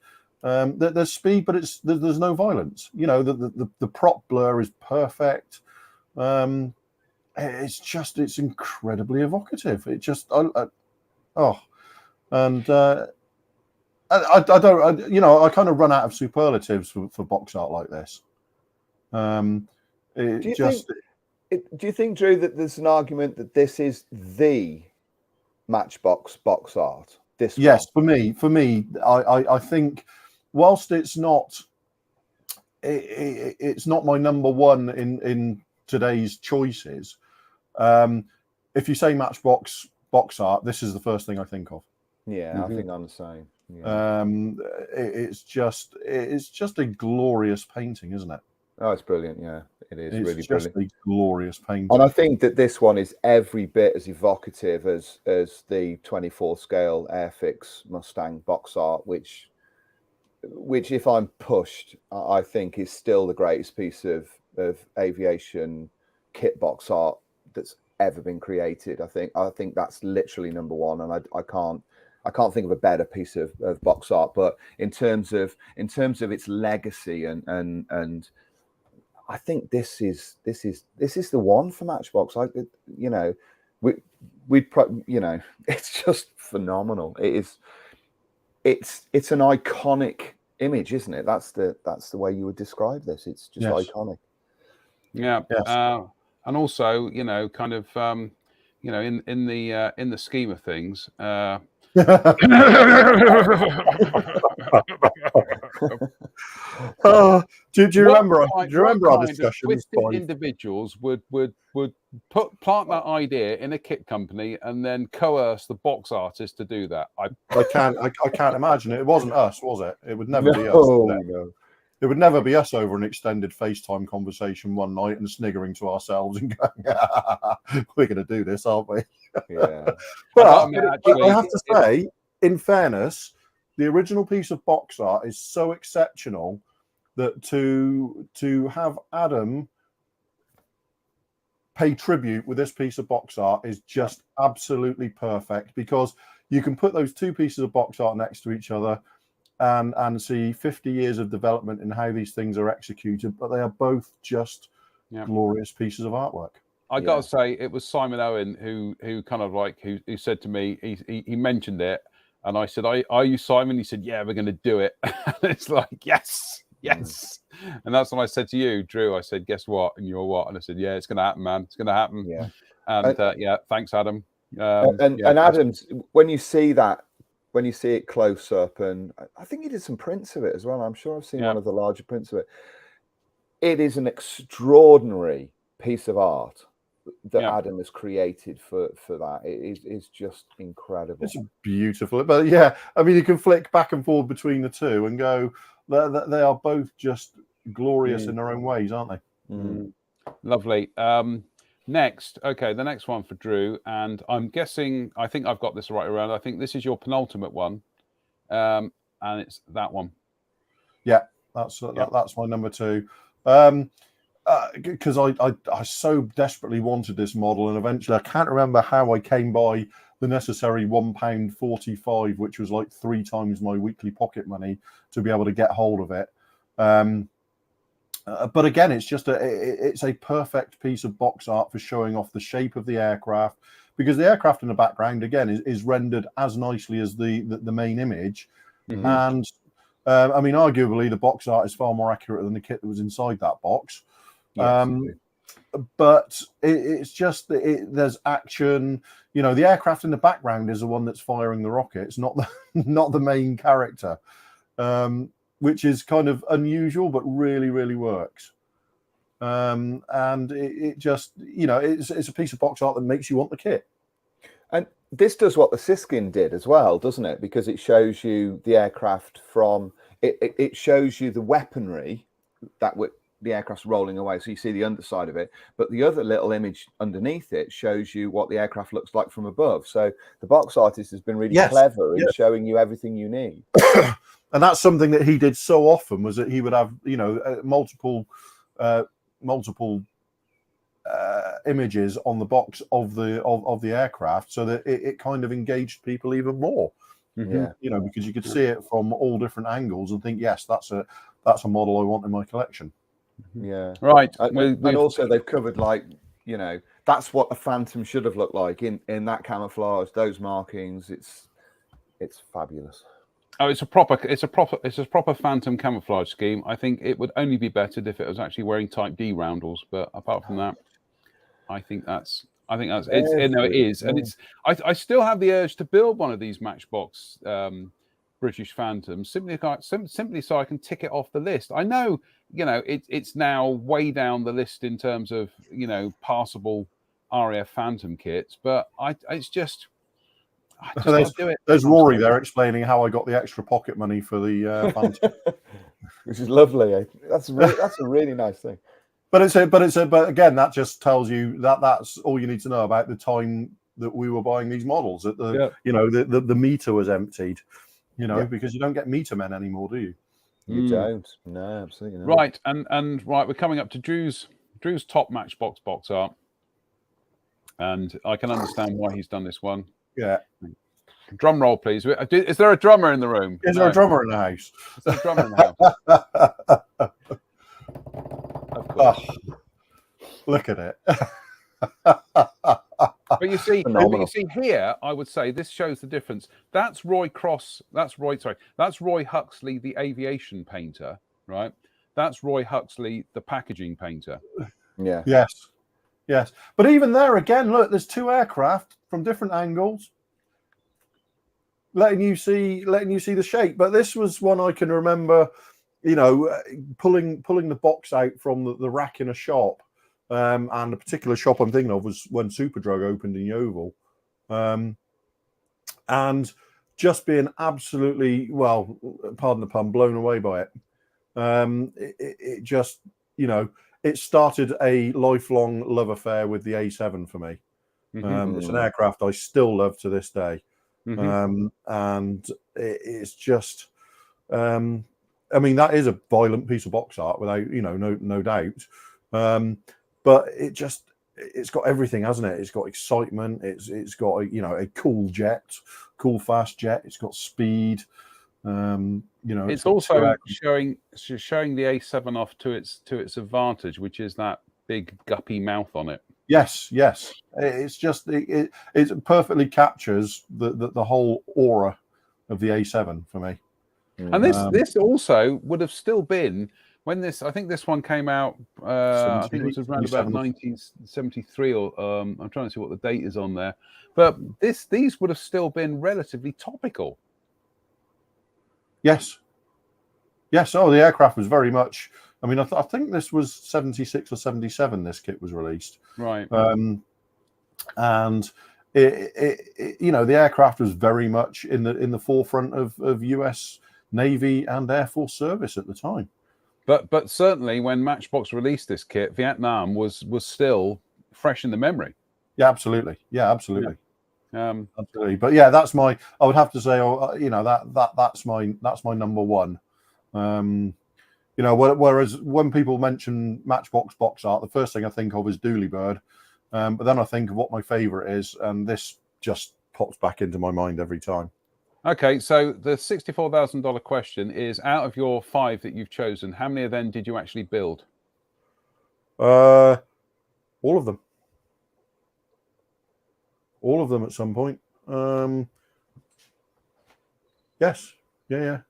There's speed, but there's no violence. The prop blur is perfect. It's incredibly evocative. It just I kind of run out of superlatives for box art like this. Do you think, Drew, that there's an argument that this is the Matchbox box art? this one? Yes, for me, I think whilst it's not my number one in today's choices. If you say Matchbox box art, this is the first thing I think of. Yeah, I think I'm the same. Yeah. It's just a glorious painting, isn't it? Oh, it's brilliant. Yeah, it is It's really just brilliant. a glorious painting. And I think that this one is every bit as evocative as the 24 scale Airfix Mustang box art, which if I'm pushed, I think is still the greatest piece of aviation kit box art that's ever been created. I think that's literally number one, and I can't think of a better piece of box art. But in terms of its legacy and I think this is the one for Matchbox. It's just phenomenal. It's an iconic image, isn't it? That's the way you would describe this. It's just iconic. Yeah. Yes. And also, kind of, in the scheme of things. Do you remember our discussion? Individuals would plant that idea in a kit company and then coerce the box artist to do that. I can't imagine it. It wasn't us, was it? It would never be us. No. It would never be us over an extended FaceTime conversation one night and sniggering to ourselves and going, "We're going to do this, aren't we?" Yeah. But I have to say, in fairness, the original piece of box art is so exceptional that to have Adam pay tribute with this piece of box art is just absolutely perfect, because you can put those two pieces of box art next to each other and see 50 years of development in how these things are executed, but they are both just glorious pieces of artwork. I gotta say, it was Simon Owen who kind of like who said to me, he mentioned it, and I said, "Are you Simon?" He said, "Yeah, we're going to do it." And it's like, yes. And that's when I said to you, Drew. I said, "Guess what?" And you're what? And I said, "Yeah, it's going to happen, man. It's going to happen." Yeah. And thanks, Adam. And Adam's, when you see it close up, and I think he did some prints of it as well. I'm sure I've seen one of the larger prints of it. It is an extraordinary piece of art that Adam has created for that. It is just incredible. It's beautiful, but yeah, I mean, you can flick back and forth between the two and go, they are both just glorious in their own ways, aren't they? Lovely. Next, okay, the next one for Drew, and I'm guessing, I think I've got this right around. I think this is your penultimate one, and it's that one. Yeah, that's my number two. Because I so desperately wanted this model, and eventually I can't remember how I came by the necessary £1.45, which was like 3 times my weekly pocket money, to be able to get hold of it. But again, it's just it's a perfect piece of box art for showing off the shape of the aircraft, because the aircraft in the background again is rendered as nicely as the main image. And I mean, arguably the box art is far more accurate than the kit that was inside that box. But it's just there's action. The aircraft in the background is the one that's firing the rockets, not the main character, which is kind of unusual, but really, really works. And it just, it's a piece of box art that makes you want the kit. And this does what the Siskin did as well, doesn't it? Because it shows you the aircraft it shows you the weaponry that the aircraft's rolling away, so you see the underside of it, but the other little image underneath it shows you what the aircraft looks like from above. So the box artist has been really clever in showing you everything you need. And that's something that he did so often, was that he would have multiple images on the box of the aircraft, so that it kind of engaged people even more. Because you could see it from all different angles and think, yes, that's a model I want in my collection. Yeah, right. And also they've covered, like, that's what a Phantom should have looked like in that camouflage, those markings. It's fabulous. Oh, it's a proper Phantom camouflage scheme. I think it would only be bettered if it was actually wearing Type D roundels, but apart from that, I think that's I think that's it's. You know, it is, and it's. I still have the urge to build one of these Matchbox British Phantoms simply so I can tick it off the list. I know, you know, it's now way down the list in terms of, you know, passable RAF Phantom kits, but it's just. I just gotta do it. There's Rory there explaining how I got the extra pocket money for the Phantom, which is lovely. That's a really nice thing. But again, that just tells you that's all you need to know about the time that we were buying these models. That you know, the meter was emptied, you know, because you don't get meter men anymore, do you? You don't. No, absolutely not. Right, and right, we're coming up to Drew's top Matchbox box art, and I can understand why he's done this one. Yeah. Drum roll, please. Is there a drummer in the room? Is there a drummer in the house? Is there a drummer in the house? Of course. Oh, look at it. But you see here, I would say this shows the difference. That's Roy Huxley, the aviation painter, right? That's Roy Huxley, the packaging painter. Yeah. Yes. But even there again, look, there's two aircraft from different angles, letting you see the shape. But this was one I can remember, you know, pulling the box out from the rack in a shop. And the particular shop I'm thinking of was when Superdrug opened in Yeovil. And just being absolutely, well, pardon the pun, blown away by it. It just, you know, it started a lifelong love affair with the A7 for me. It's an aircraft I still love to this day. And it's just, I mean, that is a violent piece of box art without, you know, no doubt. But it's got everything, hasn't it? It's got excitement. It's got, you know, a cool fast jet. It's got speed. You know, it's also showing the A7 off to its advantage, which is that big guppy mouth on it. Yes. It's just it perfectly captures the whole aura of the A7 for me. And this also would have still been when this. I think this one came out. I think it was around about 1973, or I'm trying to see what the date is on there. But these would have still been relatively topical. Yes. Oh, the aircraft was very much. I mean, I think this was 76 or 77. This kit was released, right? And it you know, the aircraft was very much in the forefront of US Navy and Air Force service at the time. But certainly when Matchbox released this kit, Vietnam was still fresh in the memory. Yeah, absolutely. Absolutely. But yeah, I would have to say, you know, that's my number one. You know, whereas when people mention Matchbox box art, the first thing I think of is Dooley Bird, but then I think of what my favorite is, and this just pops back into my mind every time. Okay, so the $64,000 question is: out of your 5 that you've chosen, how many of them did you actually build? All of them. All of them at some point. Yes. Yeah.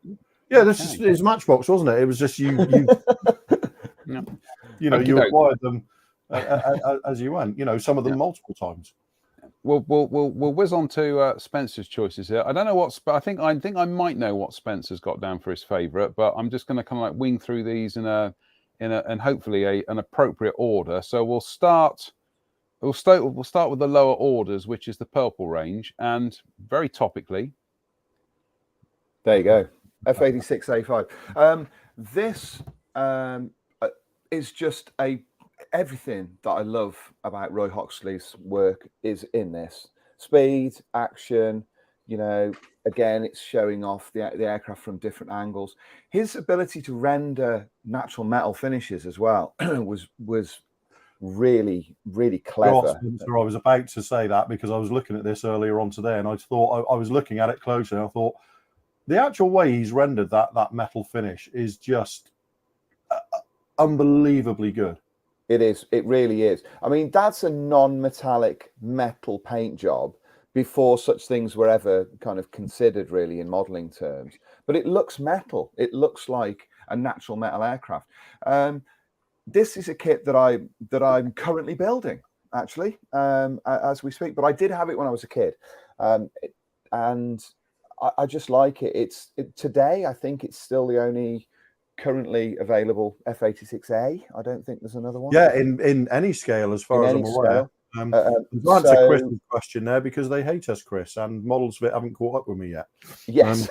This is Matchbox, wasn't it? It was just you No. You know, you acquired them as you went. You know, some of them multiple times. We'll whiz on to Spencer's choices here. I don't know what I think I might know what Spencer's got down for his favourite, but I'm just going to kind of like wing through these in and hopefully an appropriate order. So we'll start with the lower orders, which is the purple range, and very topically. There you go, F86A5. This is just everything that I love about Roy Huxley's work is in this. Speed, action, you know, again, it's showing off the aircraft from different angles. His ability to render natural metal finishes as well was really, really clever. I was about to say that because I was looking at this earlier on today, and I thought I was looking at it closer, and I thought the actual way he's rendered that metal finish is just unbelievably good. It is. It really is. I mean, that's a non-metallic metal paint job before such things were ever kind of considered really in modeling terms. But it looks metal. It looks like a natural metal aircraft. This is a kit that I'm currently building. actually, as we speak. But I did have it when I was a kid, and I just like it. Today, I think it's still the only currently available F86A. I don't think there's another one. Yeah, in any scale, as far as I'm aware. To answer Chris's question there, because they hate us, Chris, and models of it haven't caught up with me yet. Yes,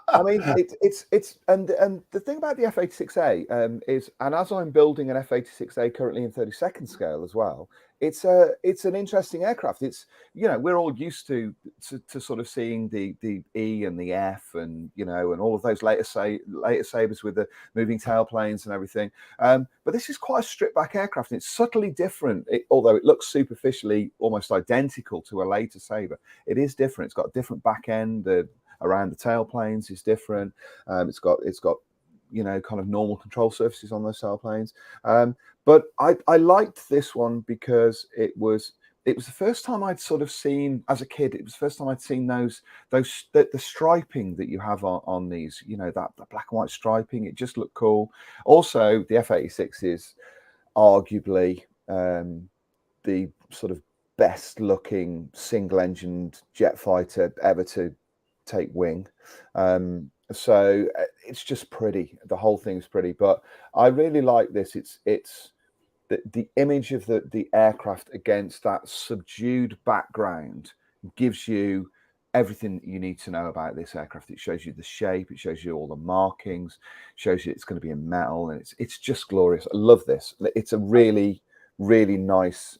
I mean it's and the thing about the F86A is, and as I'm building an F86A currently in 32nd scale as well, it's an interesting aircraft. It's, you know, we're all used to sort of seeing the E and the F and, you know, and all of those later Sabres with the moving tailplanes and everything. But this is quite a stripped back aircraft, and it's subtly different. Although it looks superficially almost identical to a later Sabre, it is different. It's got a different back end. Around the tailplanes is different. It's got you know, kind of normal control surfaces on those tailplanes. But I liked this one because it was the first time I'd sort of seen, as a kid, it was the first time I'd seen the striping that you have on these, you know, that black and white striping. It just looked cool. Also, the F86 is arguably the sort of best looking single engined jet fighter ever to take wing. So it's just pretty. The whole thing's pretty, but I really like this. It's the image of the aircraft against that subdued background gives you everything that you need to know about this aircraft. It shows you the shape, it shows you all the markings, shows you it's going to be in metal, and it's just glorious. I love this. It's a really, really nice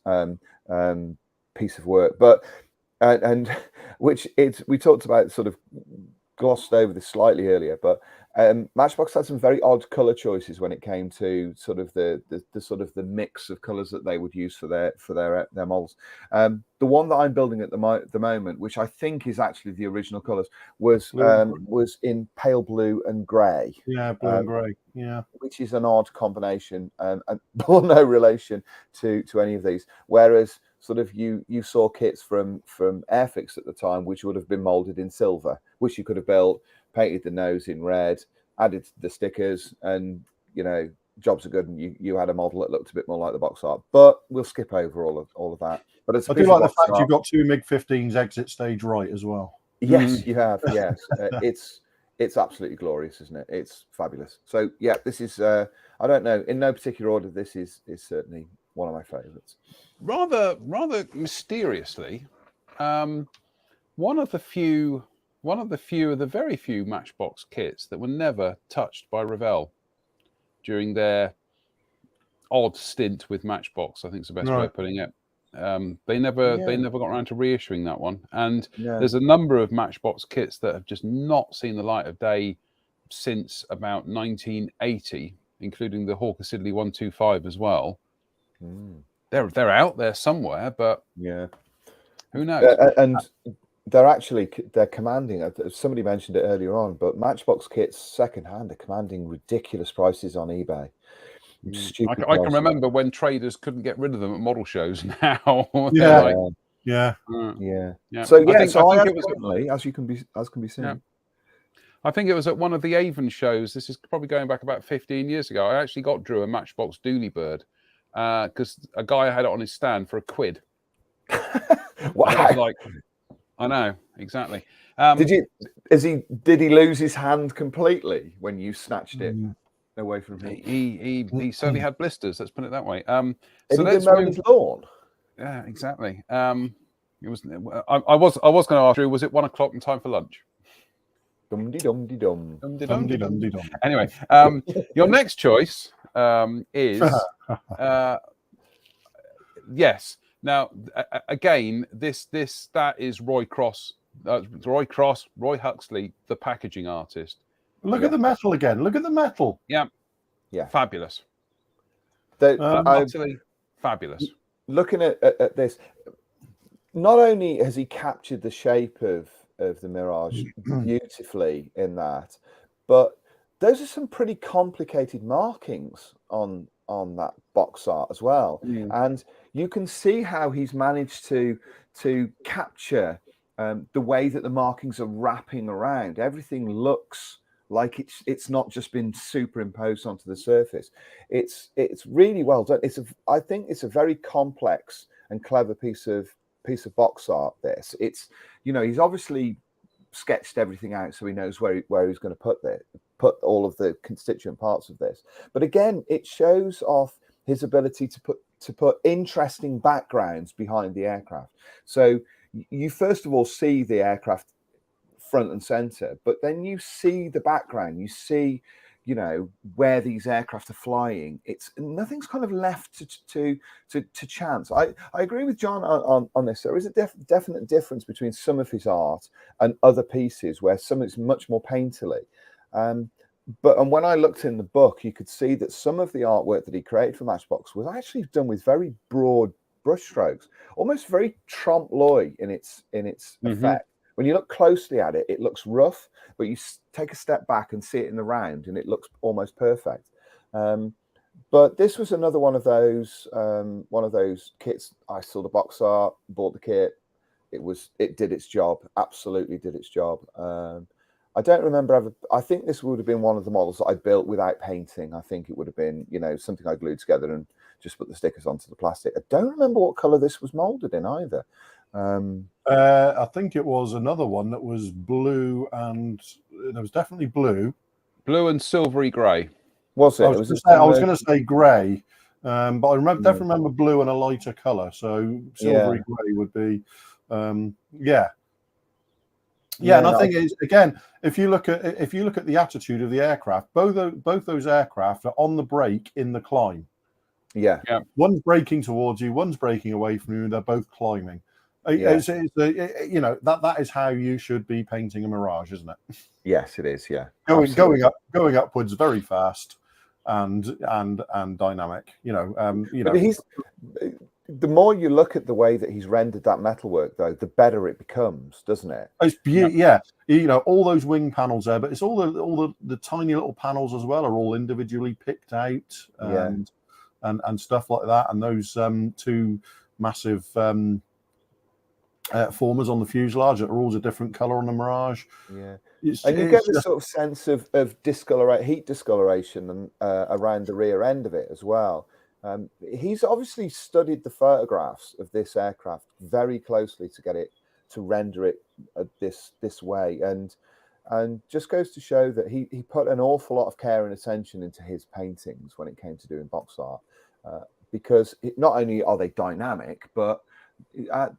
piece of work. But and which we talked about, sort of glossed over this slightly earlier, but Matchbox had some very odd color choices when it came to sort of the sort of the mix of colors that they would use for their models. The one that I'm building at the moment, which I think is actually the original colors, was in pale blue and gray. Yeah, blue and gray. Yeah, which is an odd combination, and bore no relation to any of these. Whereas sort of you saw kits from Airfix at the time, which would have been molded in silver, which you could have built, painted the nose in red, added the stickers, and, you know, jobs are good, and you had a model that looked a bit more like the box art. But we'll skip over all of that. But it's I do like the fact you've got two MiG-15s exit stage right as well. Yes, you have. Yes, it's absolutely glorious, isn't it? It's fabulous. So yeah, this is I don't know, in no particular order, this is certainly one of my favorites. Rather mysteriously, one of the very few Matchbox kits that were never touched by Revell during their odd stint with Matchbox, I think is the best way of putting it. They never got around to reissuing that one, and there's a number of Matchbox kits that have just not seen the light of day since about 1980, including the Hawker Siddeley 125 as well. They're out there somewhere, but who knows? And they're commanding. Somebody mentioned it earlier on, but Matchbox kits secondhand are commanding ridiculous prices on eBay. I can remember when traders couldn't get rid of them at model shows. Now, So I think it was, as can be seen. Yeah. I think it was at one of the Avon shows. This is probably going back about 15 years ago. I actually got Drewe a Matchbox Dooley Bird because a guy had it on his stand for £1. Wow! I know exactly. Did he lose his hand completely when you snatched it away from him? He certainly had blisters. Let's put it that way. So let's move his lawn. Yeah, exactly. It was. I was going to ask you, was it 1 o'clock and time for lunch? Dum-de-dum-de-dum. Dum-de-dum-de-dum. Anyway, your next choice is yes. Now, again, that is Roy Huxley, the packaging artist. Look at the metal again. Look at the metal. Yeah, fabulous. Utterly fabulous. Looking at this, not only has he captured the shape of the Mirage beautifully in that, but those are some pretty complicated markings on that box art as well. And you can see how he's managed to capture the way that the markings are wrapping around. Everything looks like it's not just been superimposed onto the surface. It's really well done. I think it's a very complex and clever piece of box art. It's he's obviously sketched everything out so he knows where he's going to put all of the constituent parts of this. But again, it shows off his ability to put interesting backgrounds behind the aircraft. So you first of all see the aircraft front and center, but then you see the background, you see where these aircraft are flying. Nothing's kind of left to chance. I agree with John on this. There is a definite difference between some of his art and other pieces where some is much more painterly. But when I looked in the book, you could see that some of the artwork that he created for Matchbox was actually done with very broad brushstrokes, almost very trompe-l'oeil in its effect. When you look closely at it, it looks rough, but you take a step back and see it in the round, and it looks almost perfect. But this was another one of those kits. I saw the box art, bought the kit. It did its job, absolutely did its job. I don't remember I think this would have been one of the models that I built without painting. I think it would have been, something I glued together and just put the stickers onto the plastic. I don't remember what color this was molded in either. I think it was another one that was blue, and there was definitely blue and silvery grey. Was it? I was going to say grey, but I definitely remember blue and a lighter color. So silvery grey would be, and I think it's, again, if you look at the attitude of the aircraft, both those aircraft are on the brake in the climb. Yeah. One's braking towards you, one's braking away from you, and they're both climbing. That is how you should be painting a Mirage, isn't it? Yes, it is. Yeah, going upwards very fast and dynamic. But the more you look at the way that he's rendered that metalwork, though, the better it becomes, doesn't it? It's beautiful. Yeah, all those wing panels there, but it's all the tiny little panels as well are all individually picked out, and stuff like that, and those two massive formers on the fuselage that are all a different color on the Mirage. Yeah, and you get this sort of sense of heat discoloration around the rear end of it as well. He's obviously studied the photographs of this aircraft very closely to get it to render it this way, and just goes to show that he put an awful lot of care and attention into his paintings when it came to doing box art, because not only are they dynamic, but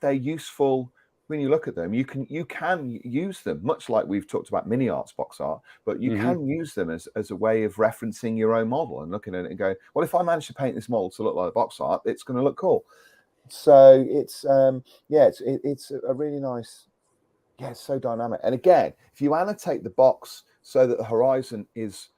they're useful. When you look at them, you can use them, much like we've talked about mini arts box art, but you can use them as a way of referencing your own model and looking at it and going, well, if I manage to paint this model to look like box art, it's going to look cool. So it's a really nice, it's so dynamic. And again, if you annotate the box so that the horizon is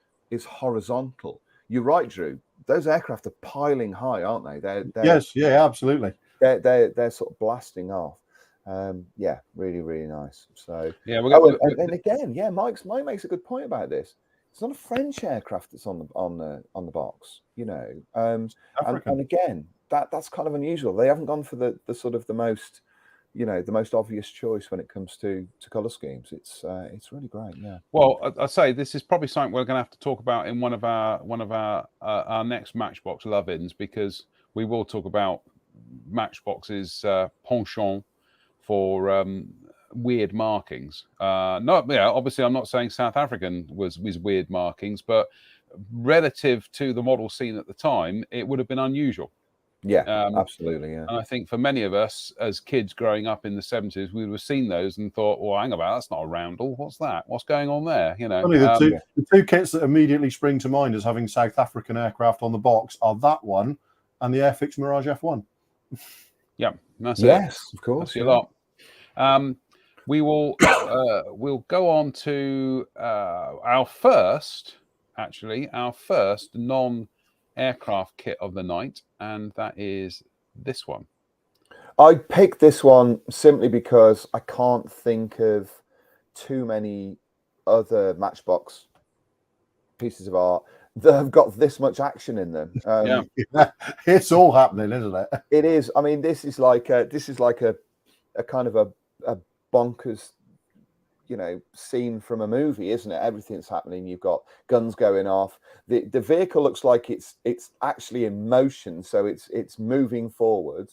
horizontal, you're right, Drew. Those aircraft are piling high, aren't they? Yes, yeah, absolutely. They're sort of blasting off. Really, really nice. So and again, Mike makes a good point about this. It's not a French aircraft that's on the box, and again, that's kind of unusual. They haven't gone for the sort of the most obvious choice when it comes to color schemes. It's really great. Yeah. Well, I say this is probably something we're going to have to talk about in one of our next Matchbox love-ins, because we will talk about Matchbox's penchant for weird markings. Obviously, I'm not saying South African was weird markings, but relative to the model scene at the time, it would have been unusual. Yeah, absolutely. Yeah. And I think for many of us as kids growing up in the 70s, we would have seen those and thought, well, hang about, that's not a roundel. What's that? What's going on there? The two kits that immediately spring to mind as having South African aircraft on the box are that one and the Airfix Mirage F1. Yeah, that's yes, of course. That's a lot. We will we'll go on to our first non-aircraft kit of the night, and that is this one. I picked this one simply because I can't think of too many other Matchbox pieces of art that have got this much action in them. It's all happening, isn't it? It is. I mean, this is like a kind of a bonkers, scene from a movie, isn't it? Everything's happening. You've got guns going off. The vehicle looks like it's actually in motion, so it's moving forward,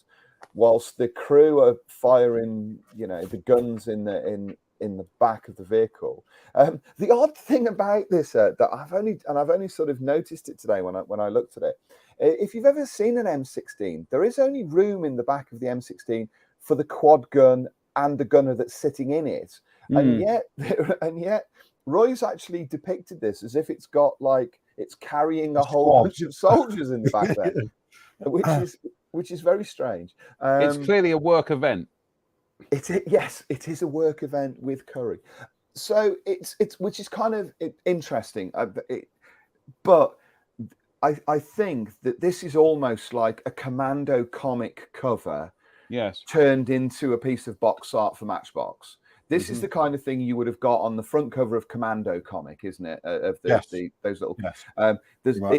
whilst the crew are firing, the guns in the back of the vehicle. The odd thing about this that I've only sort of noticed it today when I looked at it. If you've ever seen an M16, there is only room in the back of the M16 for the quad gun and the gunner that's sitting in it. And yet Roy's actually depicted this as if it's got it's carrying a whole bunch of soldiers in the back there, which is very strange. It's clearly a work event. Yes, it is a work event with Curry. So it's which is kind of interesting. But I think that this is almost like a Commando comic cover. Yes. Turned into a piece of box art for Matchbox. This is the kind of thing you would have got on the front cover of Commando comic, isn't it? Of those little. Yes.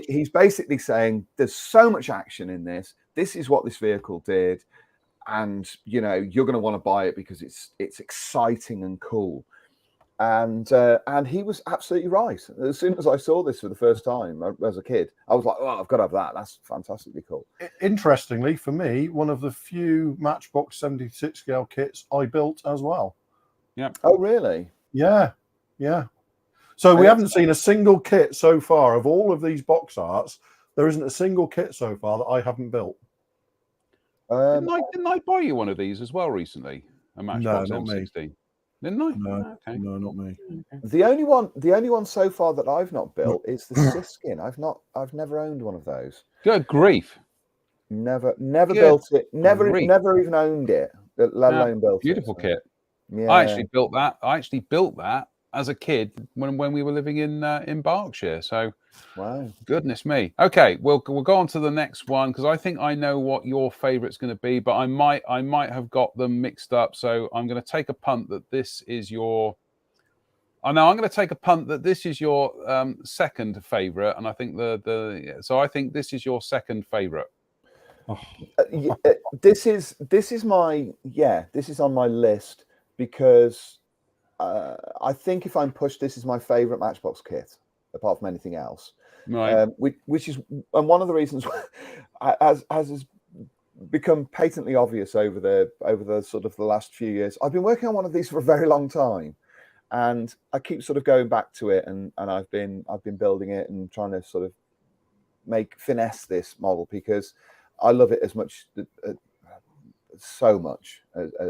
He's basically saying there's so much action in this. This is what this vehicle did, and you're going to want to buy it because it's exciting and cool. And he was absolutely right. As soon as I saw this for the first time as a kid, I was like, "Oh, I've got to have that. That's fantastically cool." Interestingly, for me, one of the few Matchbox 76 scale kits I built as well. Yeah. Oh, really? Yeah. So we haven't seen a single kit so far of all of these box arts. There isn't a single kit so far that I haven't built. Didn't I buy you one of these as well recently? A Matchbox M16. Me. Didn't I? No, okay. No, not me. Okay. The only one so far that I've not built is the Siskin. I've never owned one of those. Good grief! Never built it. Never even owned it. Let alone built beautiful it. Kit. Yeah. I actually built that as a kid when we were living in Berkshire. So, wow, goodness me. Okay, we'll go on to the next one because I think I know what your favourite's going to be, but I might have got them mixed up. So I'm going to take a punt that this is your. I'm going to take a punt that this is your second favourite, and I think so I think this is your second favourite. This is on my list because I think if I'm pushed, this is my favourite Matchbox kit, apart from anything else. Right. Which is one of the reasons, as has become patently obvious over the sort of the last few years. I've been working on one of these for a very long time, and I keep sort of going back to it, and I've been building it and trying to sort of finesse this model because I love it as much. So much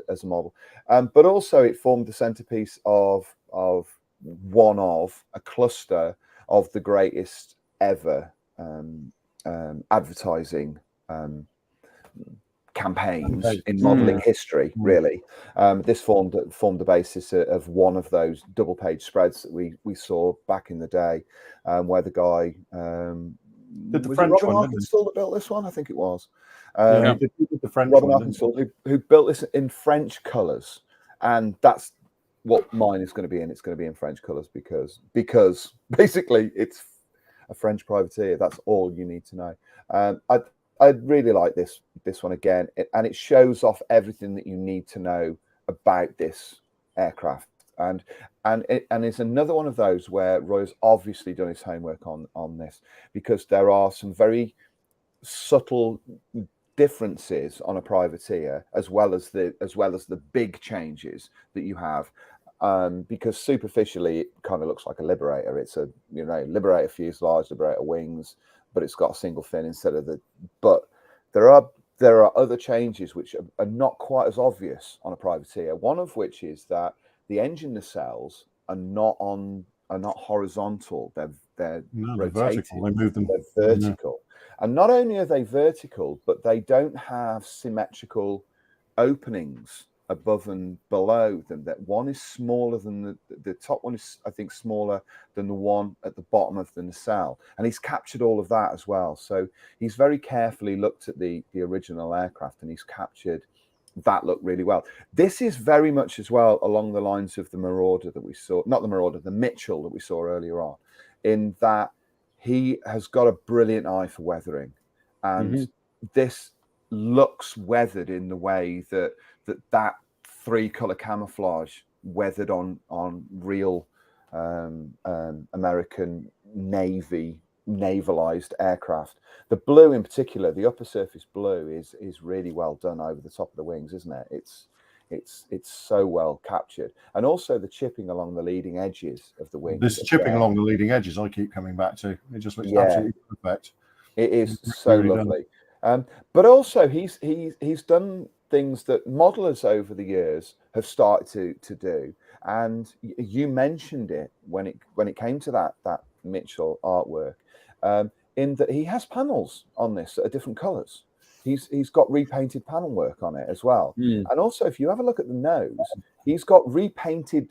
as a model, but also it formed the centerpiece of a cluster of the greatest ever advertising campaigns in modeling history. Really, this formed the basis of one of those double page spreads that we saw back in the day, where the guy did the was French it Robin one, Arkansas that built this one? I think it was. Did the French Robin one, Arkansas, who built this in French colours, and that's what mine is going to be in. It's going to be in French colours because basically it's a French privateer. That's all you need to know. I really like this one again, and it shows off everything that you need to know about this aircraft. And it's another one of those where Roy's obviously done his homework on this, because there are some very subtle differences on a privateer, as well as the big changes that you have, because superficially it kind of looks like a Liberator. It's a Liberator fuselage, Liberator wings, but it's got a single fin instead of the. But there are other changes which are not quite as obvious on a privateer. One of which is that the engine nacelles are not horizontal. They're rotated. Vertical. They move them. They're vertical. And not only are they vertical, but they don't have symmetrical openings above and below them. That one is smaller than the top one is, I think, smaller than the one at the bottom of the nacelle. And he's captured all of that as well. So he's very carefully looked at the original aircraft, and he's captured that look really well. This is very much as well along the lines of the Marauder that we saw, not the Marauder, the Mitchell that we saw earlier on, in that he has got a brilliant eye for weathering, and this looks weathered in the way that 3-color camouflage weathered on real American navalized aircraft. The blue in particular, the upper surface blue, is really well done over the top of the wings, isn't it? It's so well captured, and also the chipping along the leading edges of the wings. This chipping along the leading edges, I keep coming back to. It just looks Yeah. absolutely perfect. It is so really lovely. But also he's done things that modelers over the years have started to do. And you mentioned it when it came to that Mitchell artwork, in that he has panels on this that are different colours. He's got repainted panel work on it as well. And also, if you have a look at the nose, he's got repainted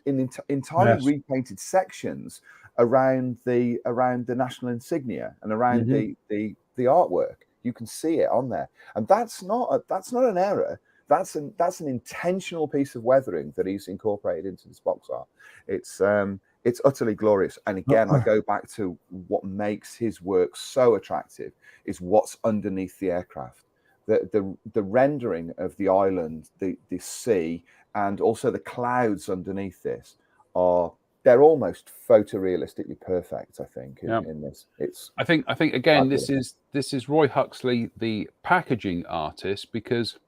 entirely repainted sections around the national insignia and around the artwork. You can see it on there, and that's not an error. That's an intentional piece of weathering that he's incorporated into this box art. It's utterly glorious. And again, I go back to what makes his work so attractive is what's underneath the aircraft. The rendering of the island, the sea, and also the clouds underneath this they're almost photorealistically perfect. I think in this, I think again, fabulous. this is Roy Huxley, the packaging artist, because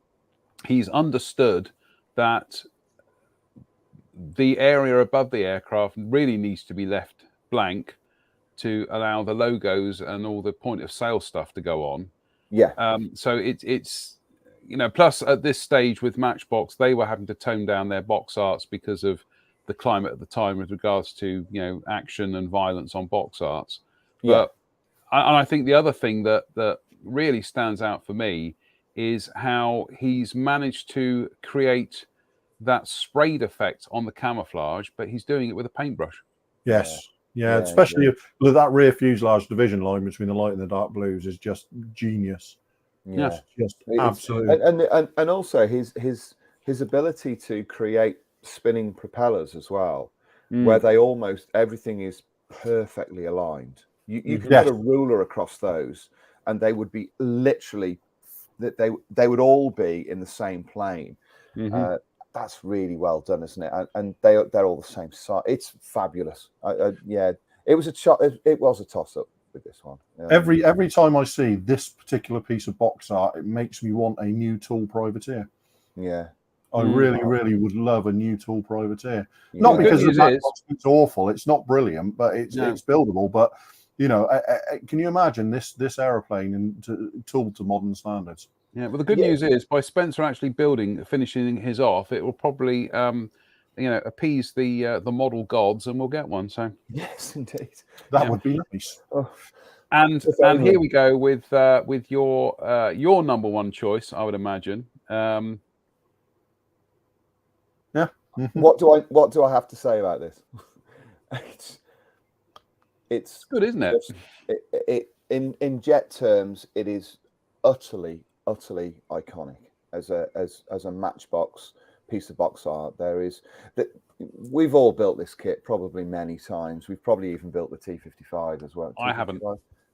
he's understood that the area above the aircraft really needs to be left blank to allow the logos and all the point of sale stuff to go on. Yeah. So it's plus at this stage with Matchbox, they were having to tone down their box arts because of the climate at the time with regards to action and violence on box arts. But I think the other thing that really stands out for me is how he's managed to create that sprayed effect on the camouflage, but he's doing it with a paintbrush. Yes. Yeah, especially with that rear fuselage division line between the light and the dark blues is just genius. Yeah, just absolutely. And also his ability to create spinning propellers as well, where they almost everything is perfectly aligned. You can put a ruler across those, and they would be literally that they would all be in the same plane. That's really well done, isn't it? And they're all the same size. It's fabulous. It was a toss up with this one. Every time I see this particular piece of box art, it makes me want a new tool privateer. Yeah. I really would love a new tool privateer. Not because the Matchbox is awful. It's not brilliant, but it's buildable. But can you imagine this aeroplane tooled to modern standards? Yeah, well, the good news is by Spencer actually finishing his off, it will probably appease the model gods, and we'll get one. So yes, indeed, that would be nice. And here we go with your number one choice, I would imagine. What do I have to say about this? It's good, isn't it? In jet terms, it is utterly iconic as a Matchbox piece of box art. There is that we've all built this kit probably many times. We've probably even built the T55 as well. I haven't.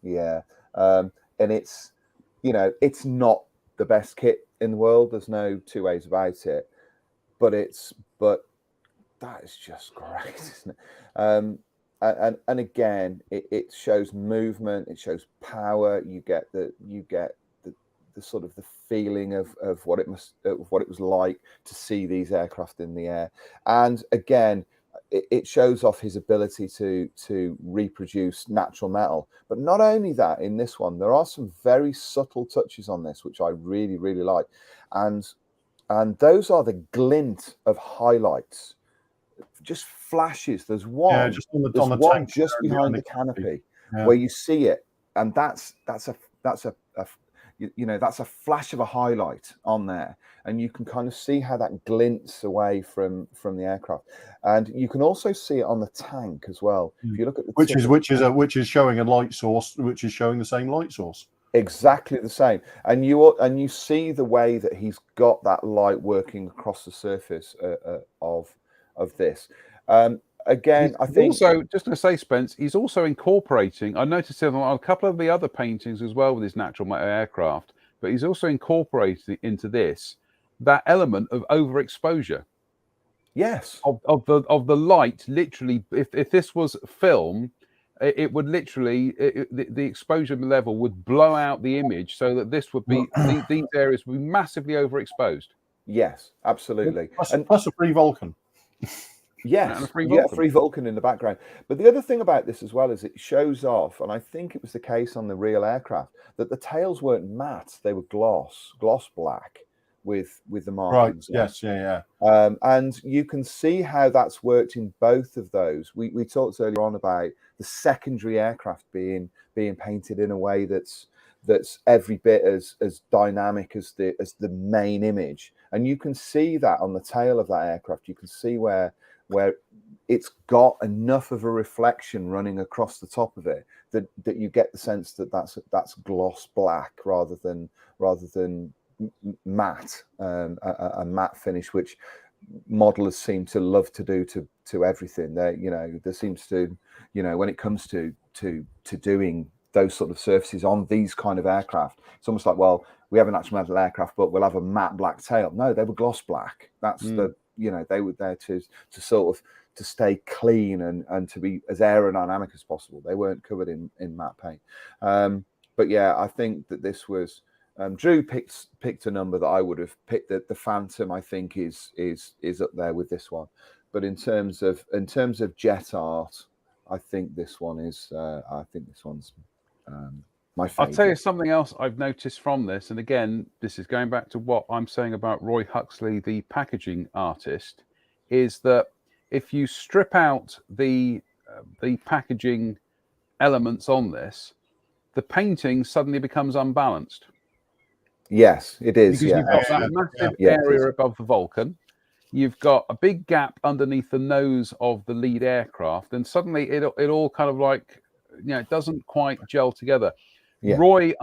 Yeah, and it's it's not the best kit in the world. There's no two ways about it. But that is just great, isn't it? And again, it shows movement. It shows power. You get the sort of the feeling of what it was like to see these aircraft in the air. And again, it shows off his ability to reproduce natural metal. But not only that, in this one, there are some very subtle touches on this, which I really, really like. And those are the glint of highlights, just flashes. There's one, just on the tank just behind the canopy where you see it, and that's a flash of a highlight on there, and you can kind of see how that glints away from the aircraft, and you can also see it on the tank as well. If you look at the which is showing a light source, which is showing the same light source. Exactly the same, and you see the way that he's got that light working across the surface of this. Again, I think also just going to say, Spence, he's also incorporating. I noticed it on a couple of the other paintings as well with his natural aircraft, but he's also incorporating into this that element of overexposure. Yes. of the light. Literally, if this was film, it would literally the exposure level would blow out the image, so that this would be these areas would be massively overexposed. Yes, absolutely. Plus a free Vulcan. Yes, And a free yeah, Vulcan. free Vulcan in the background. But the other thing about this as well is it shows off, and I think it was the case on the real aircraft, that the tails weren't matte; they were gloss black with the markings. Right. Yes. Yeah. And you can see how that's worked in both of those. We talked earlier on about the secondary aircraft being painted in a way that's every bit as dynamic as the main image, and you can see that on the tail of that aircraft. You can see where it's got enough of a reflection running across the top of it that you get the sense that that's gloss black rather than matte, a matte finish, which modelers seem to love to do to everything. There seems to, when it comes to doing those sort of surfaces on these kind of aircraft, it's almost like, well, we have an actual metal aircraft, but we'll have a matte black tail. No, they were gloss black. That's they were there to sort of to stay clean and to be as aerodynamic as possible. They weren't covered in matte paint. But yeah, I think that this was Drewe picked a number that I would have picked. That the Phantom, I think, is up there with this one. But in terms of jet art, I think this one is. I think this one's my favorite. I'll tell you something else I've noticed from this, and again, this is going back to what I'm saying about Roy Huxley, the packaging artist, is that if you strip out the packaging elements on this, the painting suddenly becomes unbalanced. Yes, it is. Because you've got that massive area above the Vulcan. You've got a big gap underneath the nose of the lead aircraft, and suddenly it all kind of like, it doesn't quite gel together. Yeah. Roy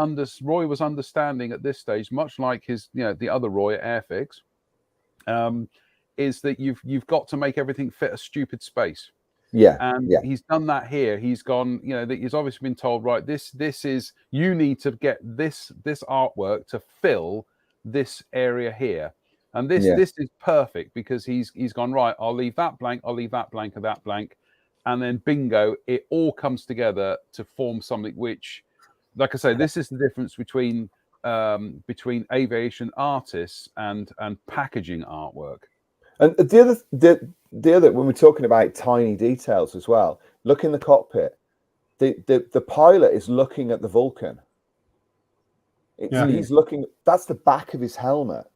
was understanding at this stage, much like his, the other Roy at Airfix, is that you've got to make everything fit a stupid space. Yeah. And he's done that here. He's gone, that he's obviously been told, right, this is, you need to get this artwork to fill this area here. And this is perfect because he's gone, right, I'll leave that blank, I'll leave that blank and that blank. And then bingo, it all comes together to form something which, like I say, this is the difference between aviation artists and packaging artwork. And the other, when we're talking about tiny details as well, look in the cockpit. The pilot is looking at the Vulcan. He's looking. That's the back of his helmet.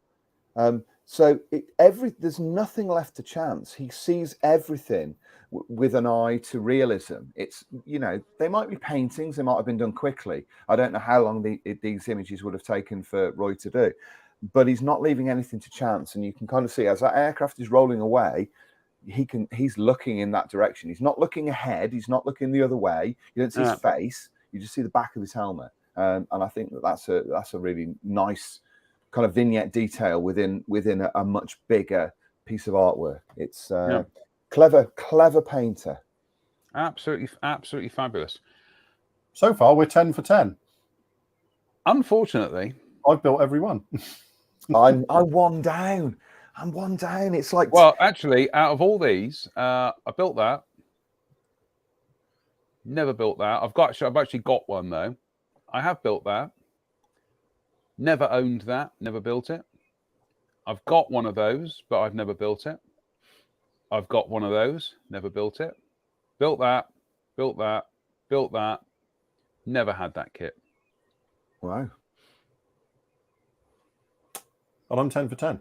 So there's nothing left to chance. He sees everything with an eye to realism. It's, they might be paintings. They might have been done quickly. I don't know how long these images would have taken for Roy to do, but he's not leaving anything to chance. And you can kind of see as that aircraft is rolling away, he's looking in that direction. He's not looking ahead. He's not looking the other way. You don't see his face. You just see the back of his helmet. And I think that's a really nice kind of vignette detail within a much bigger piece of artwork. It's clever painter. Absolutely fabulous. So far, we're 10 for 10. Unfortunately, I've built every one. I'm one down. I'm one down. It's like, well, actually, out of all these, I built that. Never built that. I've actually got one though. I have built that. Never owned that. Never built it. I've got one of those, but I've never built it. I've got one of those. Never built it. Built that. Built that. Built that. Never had that kit. Wow. And I'm 10 for 10.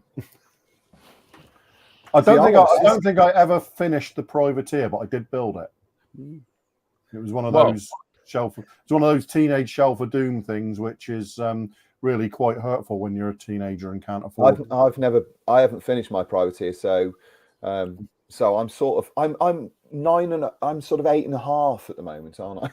I don't think I ever finished the Privateer, but I did build it. It was one of those it's one of those teenage Shelf of Doom things, which is really quite hurtful when you're a teenager and can't afford it. I haven't finished my Privateer, so I'm sort of I'm 9 and I'm sort of 8.5 at the moment, aren't I?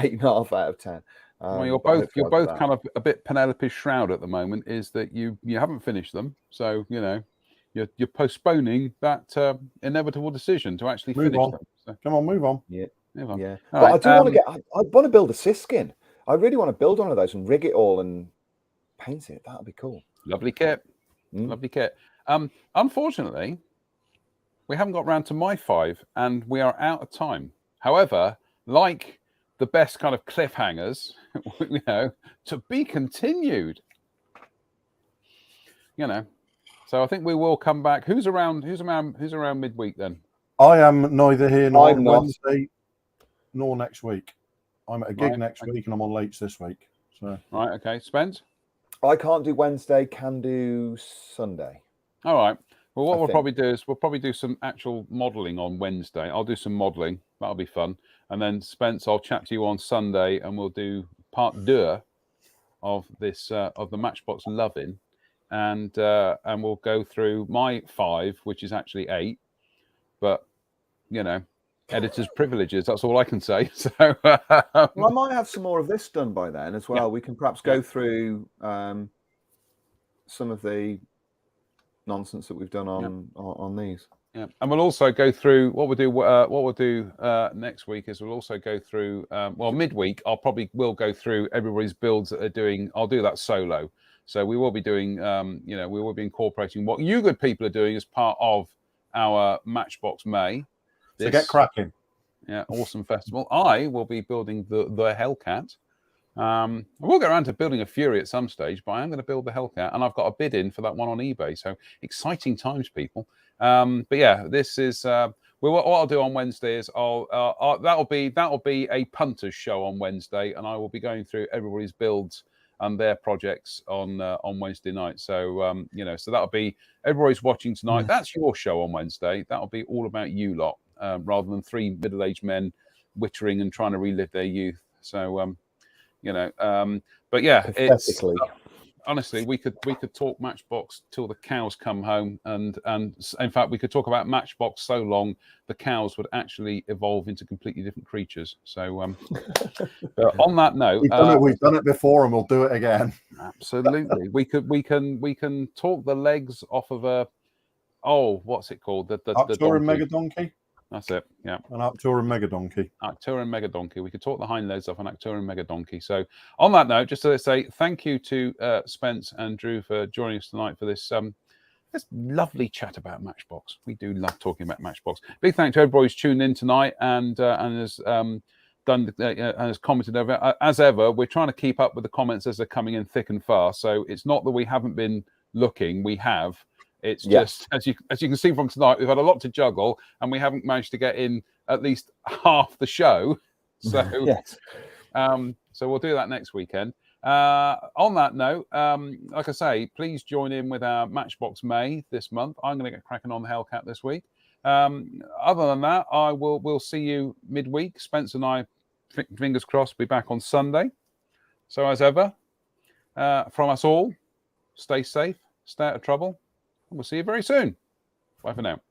8.5 out of 10. Well, you're both kind of a bit Penelope's shroud at the moment. Is that you haven't finished them, so you're postponing that inevitable decision to actually finish them. So. Come on, move on. Yeah. Move on. Yeah. All But right, I do want to get. I want to build a siskin. I really want to build one of those and rig it all and paint it. That'd be cool. Lovely kit. Lovely kit. Unfortunately, we haven't got round to my 5, and we are out of time. However, like the best kind of cliffhangers, you know, to be continued. You know, so I think we will come back. Who's around midweek then? I am neither here nor I'm not. Wednesday nor next week. I'm at a gig next week, and I'm on late this week. So right, okay, Spence. I can't do Wednesday. Can do Sunday. All right. Well, what we'll probably do is we'll probably do some actual modelling on Wednesday. I'll do some modelling. That'll be fun. And then Spence, I'll chat to you on Sunday, and we'll do part 2 of this of the Matchbox Lovin', and we'll go through my 5, which is actually 8. But you know, editor's privileges. That's all I can say. So Well, I might have some more of this done by then as well. Yeah. We can perhaps go through some of the nonsense that we've done on these. Yeah, and we'll also go through what we'll do next week is we'll also go through midweek. Will go through everybody's builds that they're doing. I'll do that solo. So we will be doing we will be incorporating what you good people are doing as part of our Matchbox May. So get cracking. Yeah, awesome festival. I will be building the Hellcat. We'll get around to building a Fury at some stage, but I am going to build the Hellcat, and I've got a bid in for that one on eBay. So exciting times, people. But yeah, this is what I'll do on Wednesday is that'll be a punter's show on Wednesday, and I will be going through everybody's builds and their projects on Wednesday night. So so that'll be everybody's watching tonight. That's your show on Wednesday. That'll be all about you lot, rather than 3 middle-aged men wittering and trying to relive their youth. So but yeah, it's honestly we could talk Matchbox till the cows come home, and in fact we could talk about Matchbox so long the cows would actually evolve into completely different creatures. So on that note, we've done it before, and we'll do it again. Absolutely, we can talk the legs off of what's it called, the Arcturan Mega Donkey. That's it, yeah. An Arcturan Mega Donkey. Arcturan Mega Donkey. We could talk the hind legs off an Arcturan Mega Donkey. So on that note, just to say thank you to Spence and Drew for joining us tonight for this lovely chat about Matchbox. We do love talking about Matchbox. Big thanks to everybody who's tuned in tonight and has has commented over. As ever, we're trying to keep up with the comments as they're coming in thick and fast. So it's not that we haven't been looking. We have. It's just as you can see from tonight, we've had a lot to juggle, and we haven't managed to get in at least half the show. So, so we'll do that next weekend. On that note, like I say, please join in with our Matchbox May this month. I'm going to get cracking on the Hellcat this week. Other than that, we'll see you midweek. Spence and I, fingers crossed, be back on Sunday. So as ever, from us all, stay safe, stay out of trouble. We'll see you very soon. Bye for now.